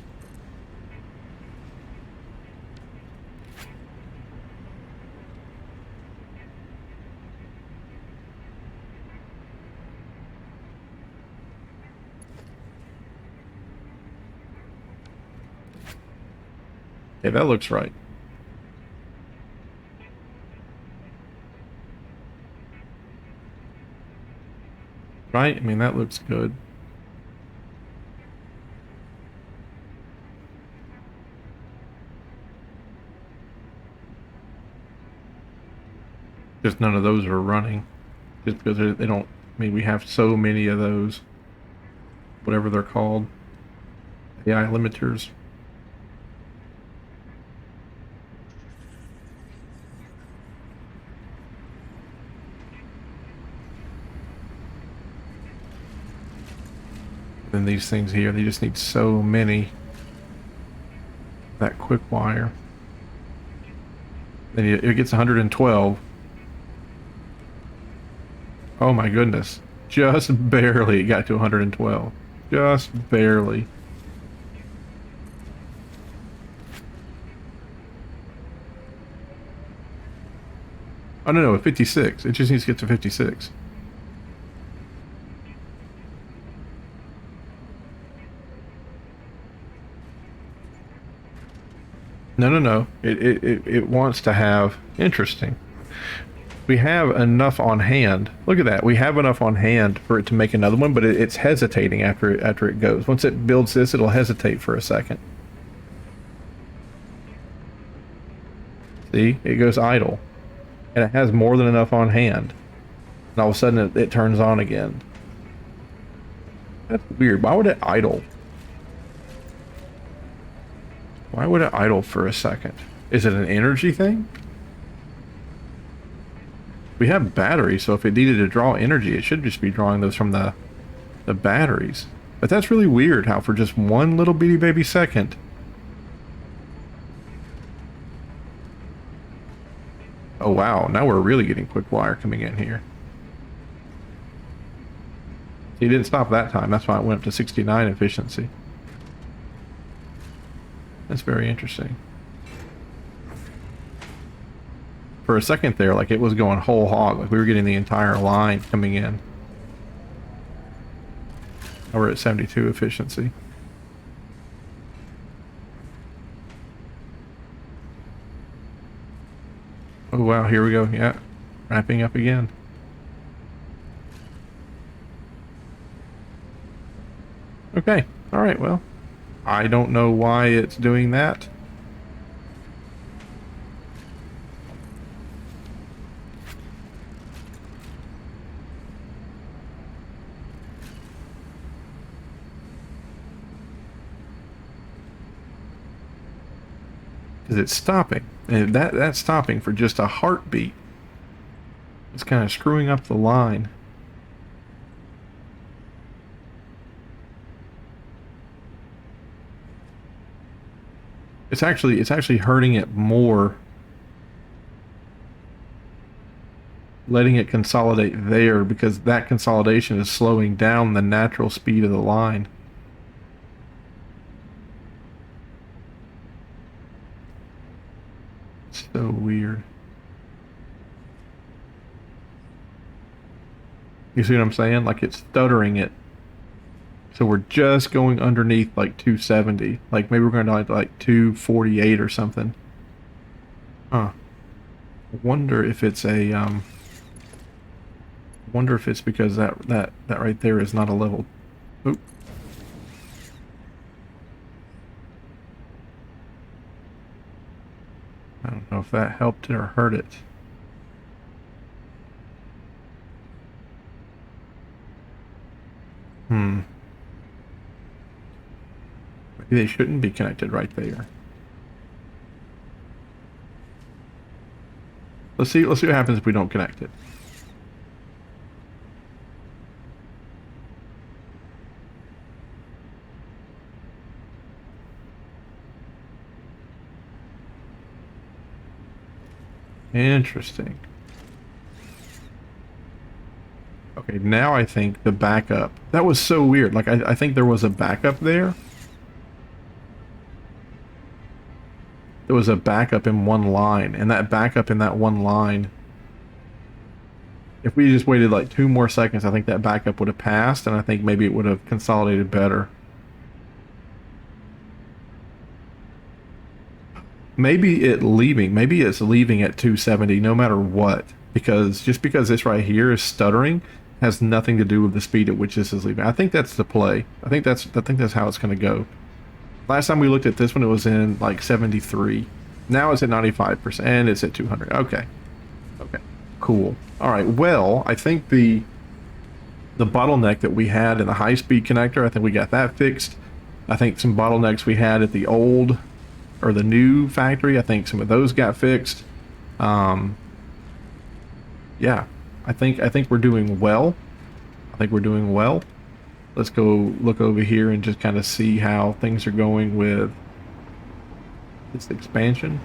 Okay, that looks right. Right? I mean, that looks good. Just none of those are running. Just because they don't, I mean, we have so many of those. Whatever they're called. AI limiters. Then these things here, they just need so many. That quick wire. Then it gets 112. Oh my goodness. Just barely it got to 112. Just barely. Oh no, 56. It just needs to get to 56. No. It wants to have... Interesting. We have enough on hand. Look at that. We have enough on hand for it to make another one, but it's hesitating after it goes. Once it builds this, it'll hesitate for a second. See? It goes idle. And it has more than enough on hand. And all of a sudden it turns on again. That's weird. Why would it idle? Why would it idle for a second? Is it an energy thing? We have batteries, so if it needed to draw energy, it should just be drawing those from the batteries. But that's really weird how for just one little bitty baby second... Oh wow, now we're really getting quick wire coming in here. He didn't stop that time, that's why it went up to 69 efficiency. That's very interesting. For a second there, like it was going whole hog, like we were getting the entire line coming in. Now we're at 72 efficiency. Oh wow, here we go, yeah. Wrapping up again. Okay, alright, well. I don't know why it's doing that. Because it's stopping. And that's stopping for just a heartbeat. It's kind of screwing up the line. It's actually hurting it more. Letting it consolidate there because that consolidation is slowing down the natural speed of the line. So weird. You see what I'm saying? Like it's stuttering it. So we're just going underneath like 270. Like maybe we're going to like 248 or something. Huh. I wonder if it's a wonder if it's because that right there is not a level. Oop. I don't know if that helped it or hurt it. Maybe they shouldn't be connected right there. Let's see what happens if we don't connect it. Interesting. Okay, now I think the backup. That was so weird. Like, I think there was a backup there. There was a backup in one line, and that backup in that one line, if we just waited like 2 more seconds, I think that backup would have passed, and I think maybe it would have consolidated better. Maybe it's leaving at 270 no matter what, because just because this right here is stuttering has nothing to do with the speed at which this is leaving. I think that's the play. I think that's how it's going to go. Last time we looked at this one, it was in like 73. Now it's at 95%, and it's at 200. Okay. Okay. Cool. All right. Well, I think the bottleneck that we had in the high-speed connector, I think we got that fixed. I think some bottlenecks we had at the old or the new factory, I think some of those got fixed. Yeah. I think we're doing well. Let's let's go look over here and just kind of see how things are going with this expansion.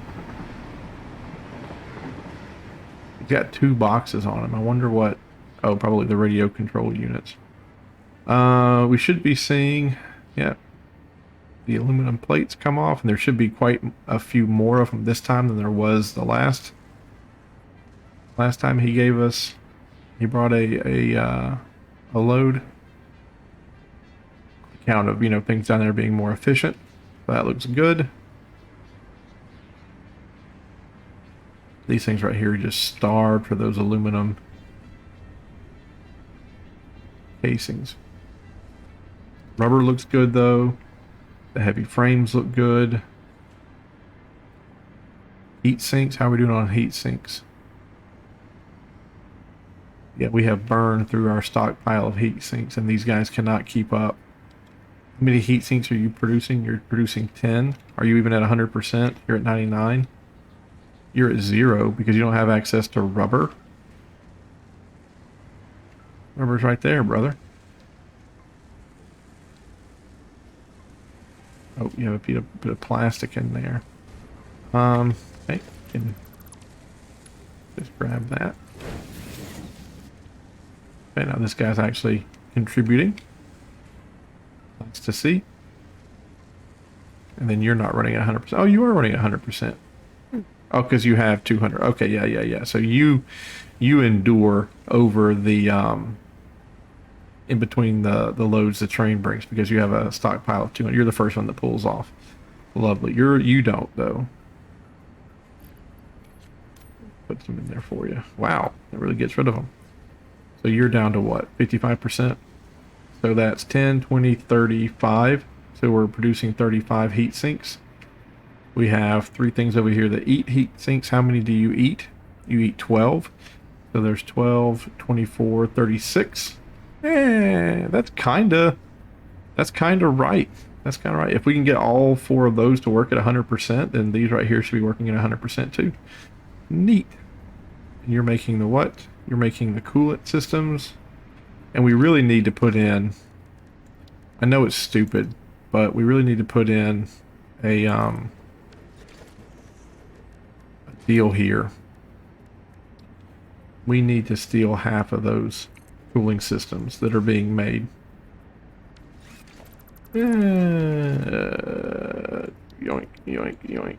It's got 2 boxes on them. I wonder what... Oh, probably the radio control units. We should be seeing... Yeah. The aluminum plates come off, and there should be quite a few more of them this time than there was the last time he gave us. He brought a load. Count of, you know, things down there being more efficient. That looks good. These things right here are just starved for those aluminum casings. Rubber looks good though. The heavy frames look good. Heat sinks, how are we doing on heat sinks? Yeah, we have burned through our stockpile of heat sinks, and these guys cannot keep up. How many heat sinks are you producing? You're producing 10. Are you even at 100%? You're at 99. You're at 0 because you don't have access to rubber. Rubber's right there, brother. Oh, you have a bit of plastic in there. Okay, can just grab that. Okay, now this guy's actually contributing. Nice to see. And then you're not running at 100%. Oh, you are running at 100%. Oh, because you have 200. Okay, yeah. So you endure over the in between the loads the train brings because you have a stockpile of 200. You're the first one that pulls off. Lovely. You don't though. Put some in there for you. Wow, that really gets rid of them. So you're down to what? 55%. So that's 10, 20, 35. So we're producing 35 heat sinks. We have 3 things over here that eat heat sinks. How many do you eat? You eat 12. So there's 12, 24, 36. That's kind of right. That's kind of right. If we can get all 4 of those to work at 100%, then these right here should be working at 100% too. Neat. And you're making the what? You're making the coolant systems. And we really need to put in, I know it's stupid, but we really need to put in a deal here. We need to steal half of those cooling systems that are being made. Yoink, yoink, yoink.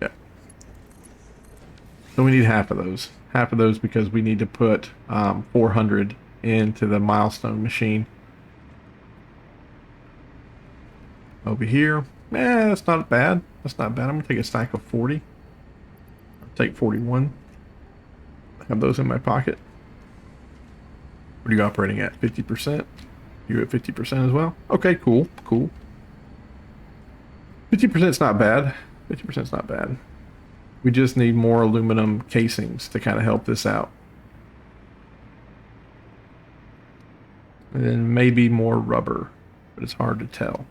Yeah. So we need half of those. Half of those because we need to put 400 into the milestone machine. Over here. That's not bad. That's not bad. I'm going to take a stack of 40. I'll take 41. Have those in my pocket. What are you operating at? 50%? You at 50% as well? Okay, cool. 50% is not bad. 50% is not bad. We just need more aluminum casings to kind of help this out. And then maybe more rubber, but it's hard to tell.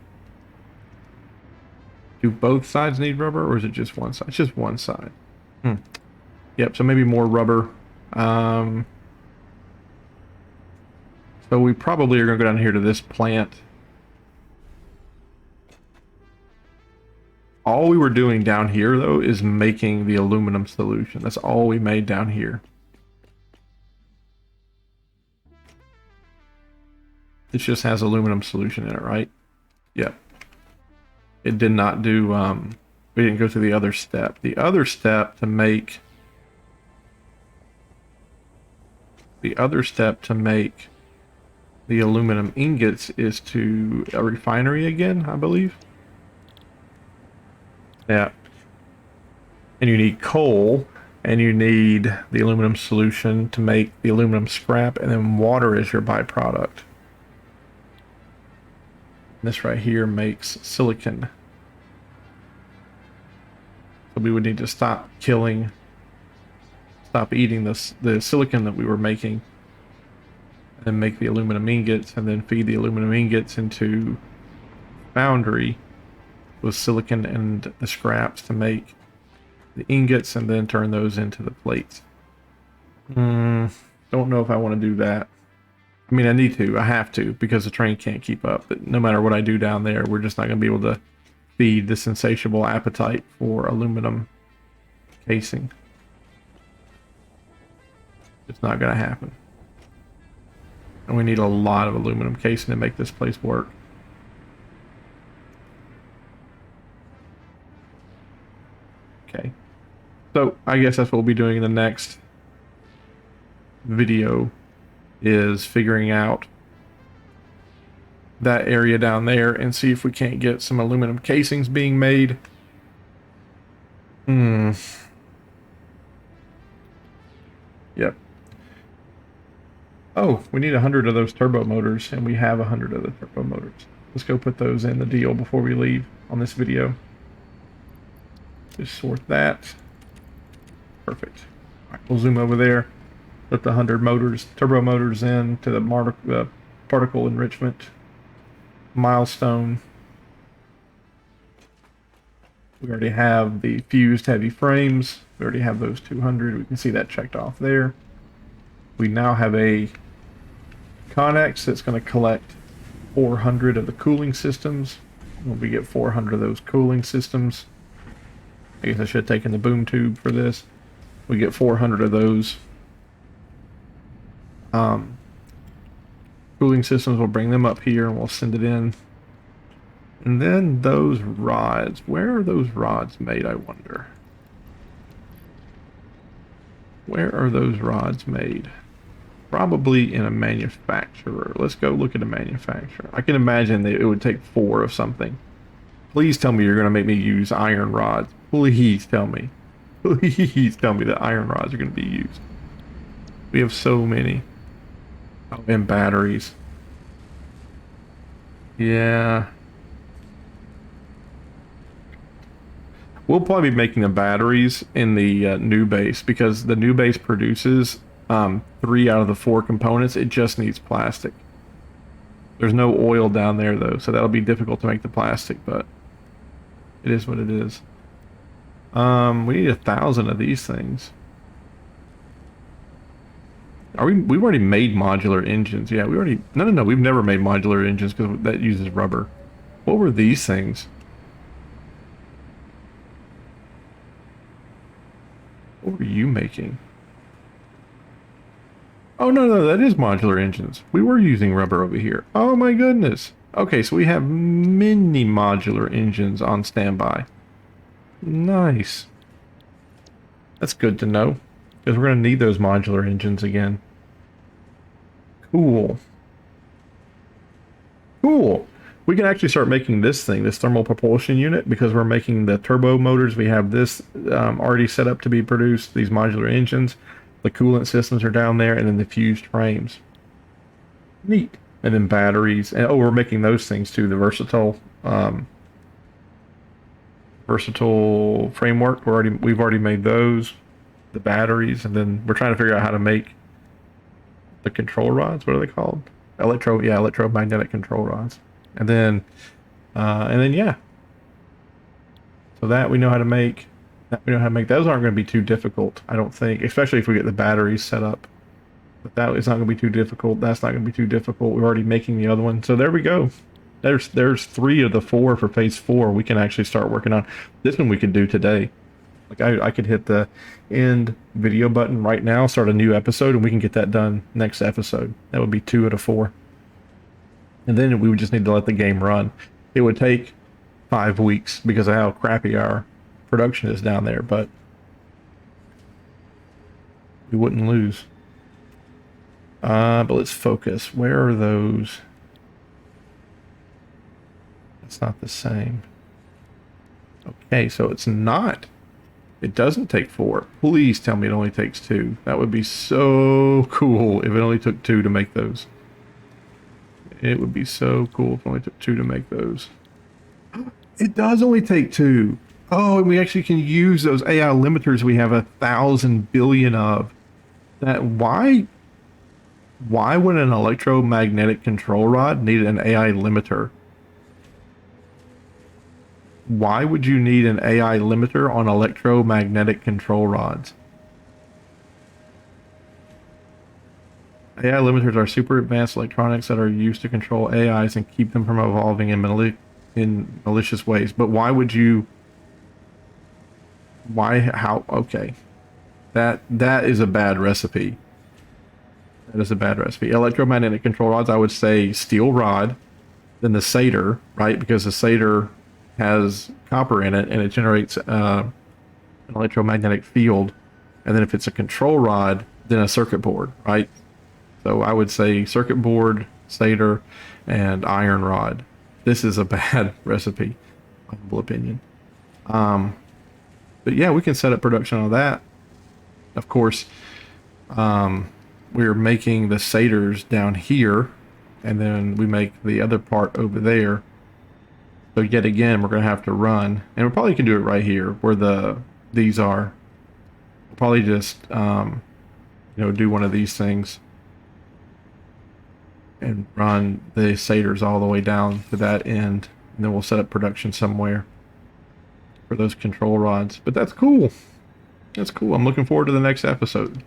Do both sides need rubber, or is it just one side? It's just one side. Yep, so maybe more rubber. So we probably are going to go down here to this plant. All we were doing down here, though, is making the aluminum solution. That's all we made down here. This just has aluminum solution in it, right? Yep. It did not do, we didn't go through the other step. The other step to make the aluminum ingots is to a refinery again, I believe. Yeah. And you need coal, and you need the aluminum solution to make the aluminum scrap, and then water is your byproduct. This right here makes silicon. So we would need to stop eating the silicon that we were making, and make the aluminum ingots, and then feed the aluminum ingots into foundry with silicon and the scraps to make the ingots, and then turn those into the plates. Don't know if I want to do that. I mean, I need to. I have to because the train can't keep up. But no matter what I do down there, we're just not going to be able to feed this insatiable appetite for aluminum casing. It's not going to happen. And we need a lot of aluminum casing to make this place work. Okay. So I guess that's what we'll be doing in the next video, is figuring out that area down there and see if we can't get some aluminum casings being made. Yep. Oh, we need 100 of those turbo motors, and we have 100 of the turbo motors. Let's go put those in the deal before we leave on this video. Just sort that. Perfect. All right, we'll zoom over there. Put the 100 motors, turbo motors in to the particle enrichment milestone. We already have the fused heavy frames. We already have those 200. We can see that checked off there. We now have a Connex that's going to collect 400 of the cooling systems. When we get 400 of those cooling systems, I guess I should have taken the boom tube for this. We get 400 of those cooling systems. We'll bring them up here and we'll send it in. And then those rods, where are those rods made, I wonder? Where are those rods made? Probably in a manufacturer. Let's go look at a manufacturer. I can imagine that it would take 4 of something. Please tell me you're going to make me use iron rods. Please tell me. Please tell me that iron rods are going to be used. We have so many. Oh, and batteries. Yeah. We'll probably be making the batteries in the new base, because the new base produces 3 out of the 4 components. It just needs plastic. There's no oil down there though, so that'll be difficult to make the plastic, but it is what it is. We need 1,000 of these things. We've already made modular engines. Yeah, no, we've never made modular engines because that uses rubber. What were these things? What were you making? Oh, no, that is modular engines. We were using rubber over here. Oh my goodness. Okay, so we have mini modular engines on standby. Nice. That's good to know, because we're going to need those modular engines again. Cool. Cool. We can actually start making this thing, this thermal propulsion unit, because we're making the turbo motors. We have this already set up to be produced, these modular engines. The coolant systems are down there, and then the fused frames. Neat. And then batteries. And, oh, we're making those things too, the versatile framework. We've already made those, the batteries, and then we're trying to figure out how to make the control rods. What are they called? Electromagnetic control rods. And then yeah. So that we know how to make. Those aren't going to be too difficult, I don't think, especially if we get the batteries set up. But that is not going to be too difficult. That's not going to be too difficult. We're already making the other one. So there we go. There's 3 of the 4 for phase 4 we can actually start working on. This one we could do today. Like I could hit the end video button right now, start a new episode, and we can get that done next episode. That would be 2 out of 4. And then we would just need to let the game run. It would take 5 weeks because of how crappy our production is down there, but we wouldn't lose. But let's focus. Where are those? It's not the same. Okay, so it's not. It doesn't take 4. Please tell me it only takes 2. That would be so cool if it only took 2 to make those. It would be so cool if it only took 2 to make those. It does only take 2. Oh, and we actually can use those AI limiters we have 1,000 billion of. Why would an electromagnetic control rod need an AI limiter? Why would you need an AI limiter on electromagnetic control rods? AI limiters are super advanced electronics that are used to control AIs and keep them from evolving in malicious ways. But why would you? Why? How? Okay, that is a bad recipe. That is a bad recipe. Electromagnetic control rods, I would say steel rod, then the Satyr, right? Because the Satyr has copper in it and it generates an electromagnetic field. And then if it's a control rod, then a circuit board, right? So I would say circuit board, Satyr, and iron rod. This is a bad recipe, my humble opinion. Um, but yeah, we can set up production on that. Of course, we're making the satyrs down here, and then we make the other part over there. So yet again, we're going to have to run, and we probably can do it right here where these are. We'll probably just do one of these things and run the satyrs all the way down to that end, and then we'll set up production somewhere for those control rods. But that's cool. That's cool. I'm looking forward to the next episode.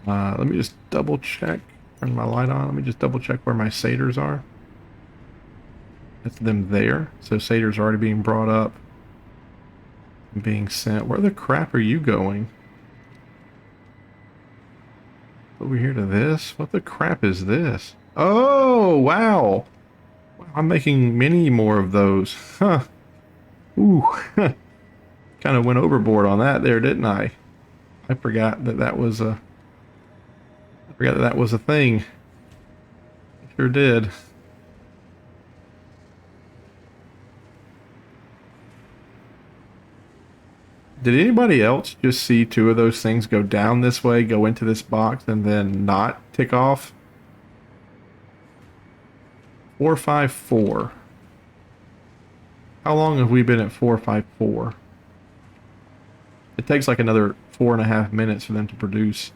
Let me just double check. Turn my light on. Let me just double check where my satyrs are. That's them there. So satyrs are already being brought up and being sent. Where the crap are you going? Over here to this? What the crap is this? Oh, wow. I'm making many more of those. Huh. Ooh. Kind of went overboard on that there, didn't I? I forgot that that was a... I forgot that that was a thing. I sure did. Did anybody else just see two of those things go down this way, go into this box, and then not tick off? 454. How long have we been at 454? It takes like another 4.5 minutes for them to produce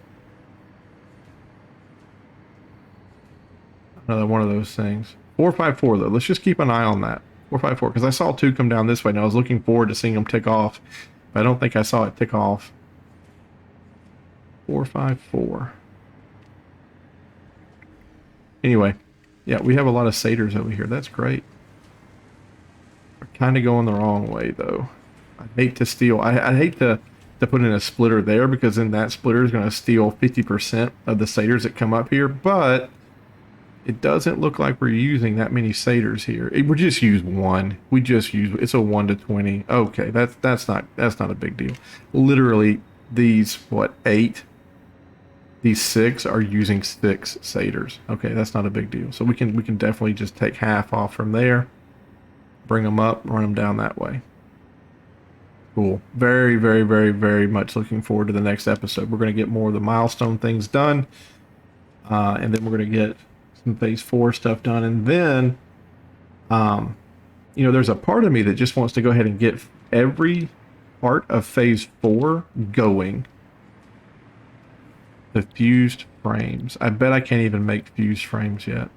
another one of those things. 454 though. Let's just keep an eye on that. 454, because I saw two come down this way, and I was looking forward to seeing them tick off. But I don't think I saw it tick off. 454. Anyway, yeah, we have a lot of satyrs over here. That's great. We're kind of going the wrong way, though. I hate to steal. I hate to put in a splitter there, because then that splitter is going to steal 50% of the satyrs that come up here. But it doesn't look like we're using that many satyrs here. We just use one. We just use, it's a 1 to 20. Okay, that's not a big deal. Literally, these what 8? These 6 are using 6 satyrs. Okay, that's not a big deal. So we can definitely just take half off from there, bring them up, run them down that way. Cool. Very, very, very, very much looking forward to the next episode. We're going to get more of the milestone things done, and then we're going to get some phase 4 stuff done, and then there's a part of me that just wants to go ahead and get every part of phase 4 going. The fused frames. I bet I can't even make fused frames yet.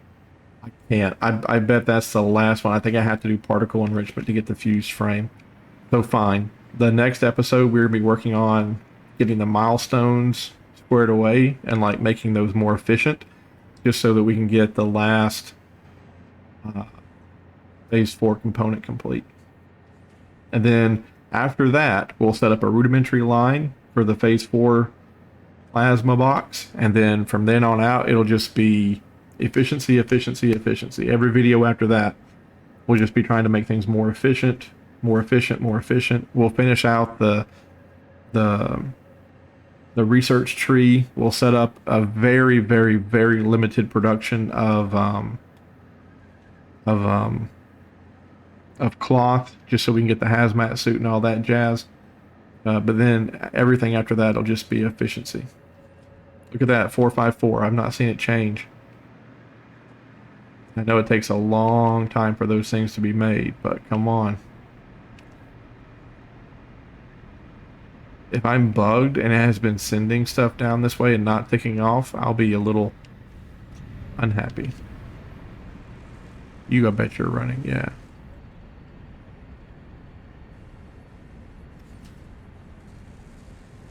I can't. I bet that's the last one. I think I have to do particle enrichment to get the fused frame. So fine. The next episode we're going to be working on getting the milestones squared away and like making those more efficient, just so that we can get the last phase 4 component complete. And then after that, we'll set up a rudimentary line for the phase 4 plasma box. And then from then on out, it'll just be efficiency, efficiency, efficiency. Every video after that, we'll just be trying to make things more efficient, more efficient, more efficient. We'll finish out the research tree. We'll set up a very, very, very limited production of cloth, just so we can get the hazmat suit and all that jazz. But then everything after that will just be efficiency. Look at that, 454. I've not seen it change. I know it takes a long time for those things to be made, but come on. If I'm bugged and it has been sending stuff down this way and not ticking off, I'll be a little unhappy. I bet you're running, yeah.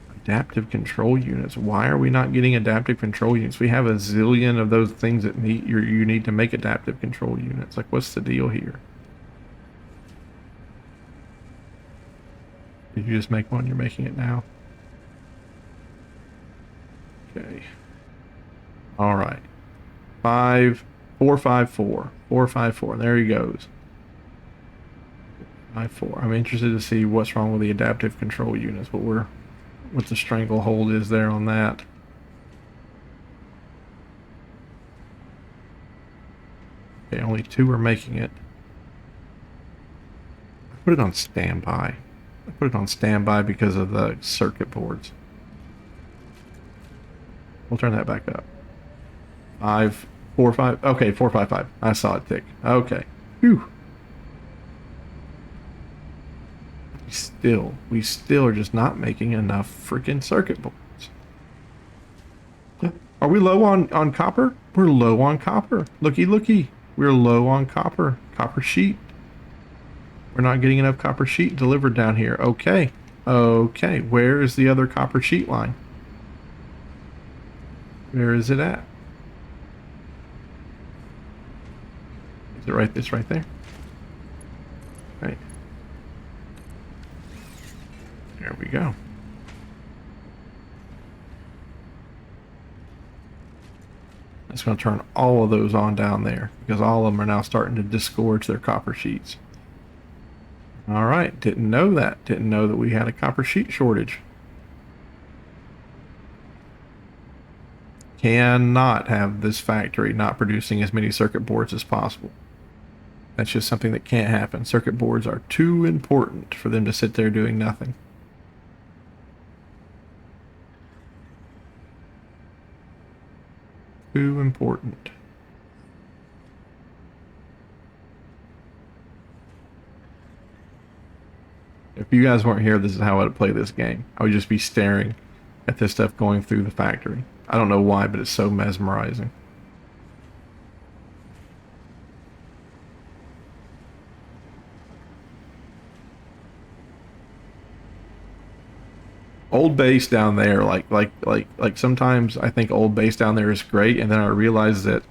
I Adaptive control units. Why are we not getting adaptive control units? We have a zillion of those things that you need to make adaptive control units. Like, what's the deal here? Did you just make one? You're making it now. Okay. All right. 454. 454. There he goes. 5-4. I'm interested to see what's wrong with the adaptive control units. What the stranglehold is there on that. Okay, only 2 are making it. I put it on standby. I put it on standby because of the circuit boards. We'll turn that back up. 5, 4, 5. Okay, 4, 5, 5. I saw it tick. Okay. Phew. We still are just not making enough freaking circuit boards. Are we low on copper? We're low on copper. Looky. We're low on copper. Copper sheet. We're not getting enough copper sheet delivered down here. Okay. Where is the other copper sheet line? Where is it at? Is it right? It's right there. Right. There we go. It's going to turn all of those on down there because all of them are now starting to disgorge their copper sheets. All right, didn't know that. Didn't know that we had a copper sheet shortage. Cannot have this factory not producing as many circuit boards as possible. That's just something that can't happen. Circuit boards are too important for them to sit there doing nothing. Too important. If you guys weren't here, this is how I'd play this game. I would just be staring at this stuff going through the factory. I don't know why, but it's so mesmerizing. Old base down there, like sometimes I think old base down there is great, and then I realized that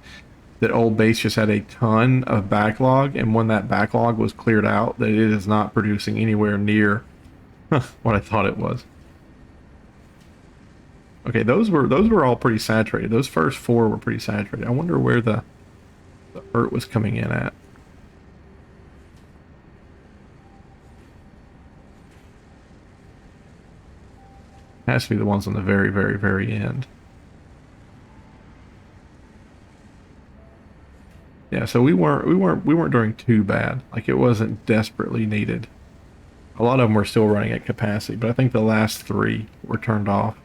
old base just had a ton of backlog, and when that backlog was cleared out, that it is not producing anywhere near what I thought it was. Okay, those were all pretty saturated. Those first 4 were pretty saturated. I wonder where the hurt was coming in at. Has to be the ones on the very, very, very end. Yeah, so we weren't doing too bad. Like, it wasn't desperately needed. A lot of them were still running at capacity, but I think the last 3 were turned off.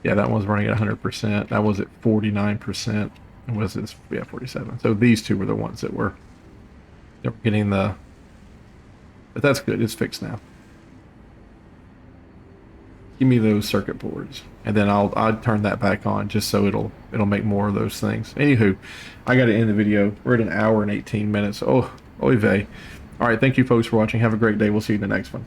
Yeah, that one's running at 100%. That was at 49%. And was this? Yeah, 47. So these 2 were the ones that were getting the. But that's good. It's fixed now. Give me those circuit boards, and then I'll turn that back on just so it'll make more of those things. Anywho, I got to end the video. We're at 1 hour and 18 minutes. Oh, oy vey. All right, thank you folks for watching. Have a great day. We'll see you in the next one.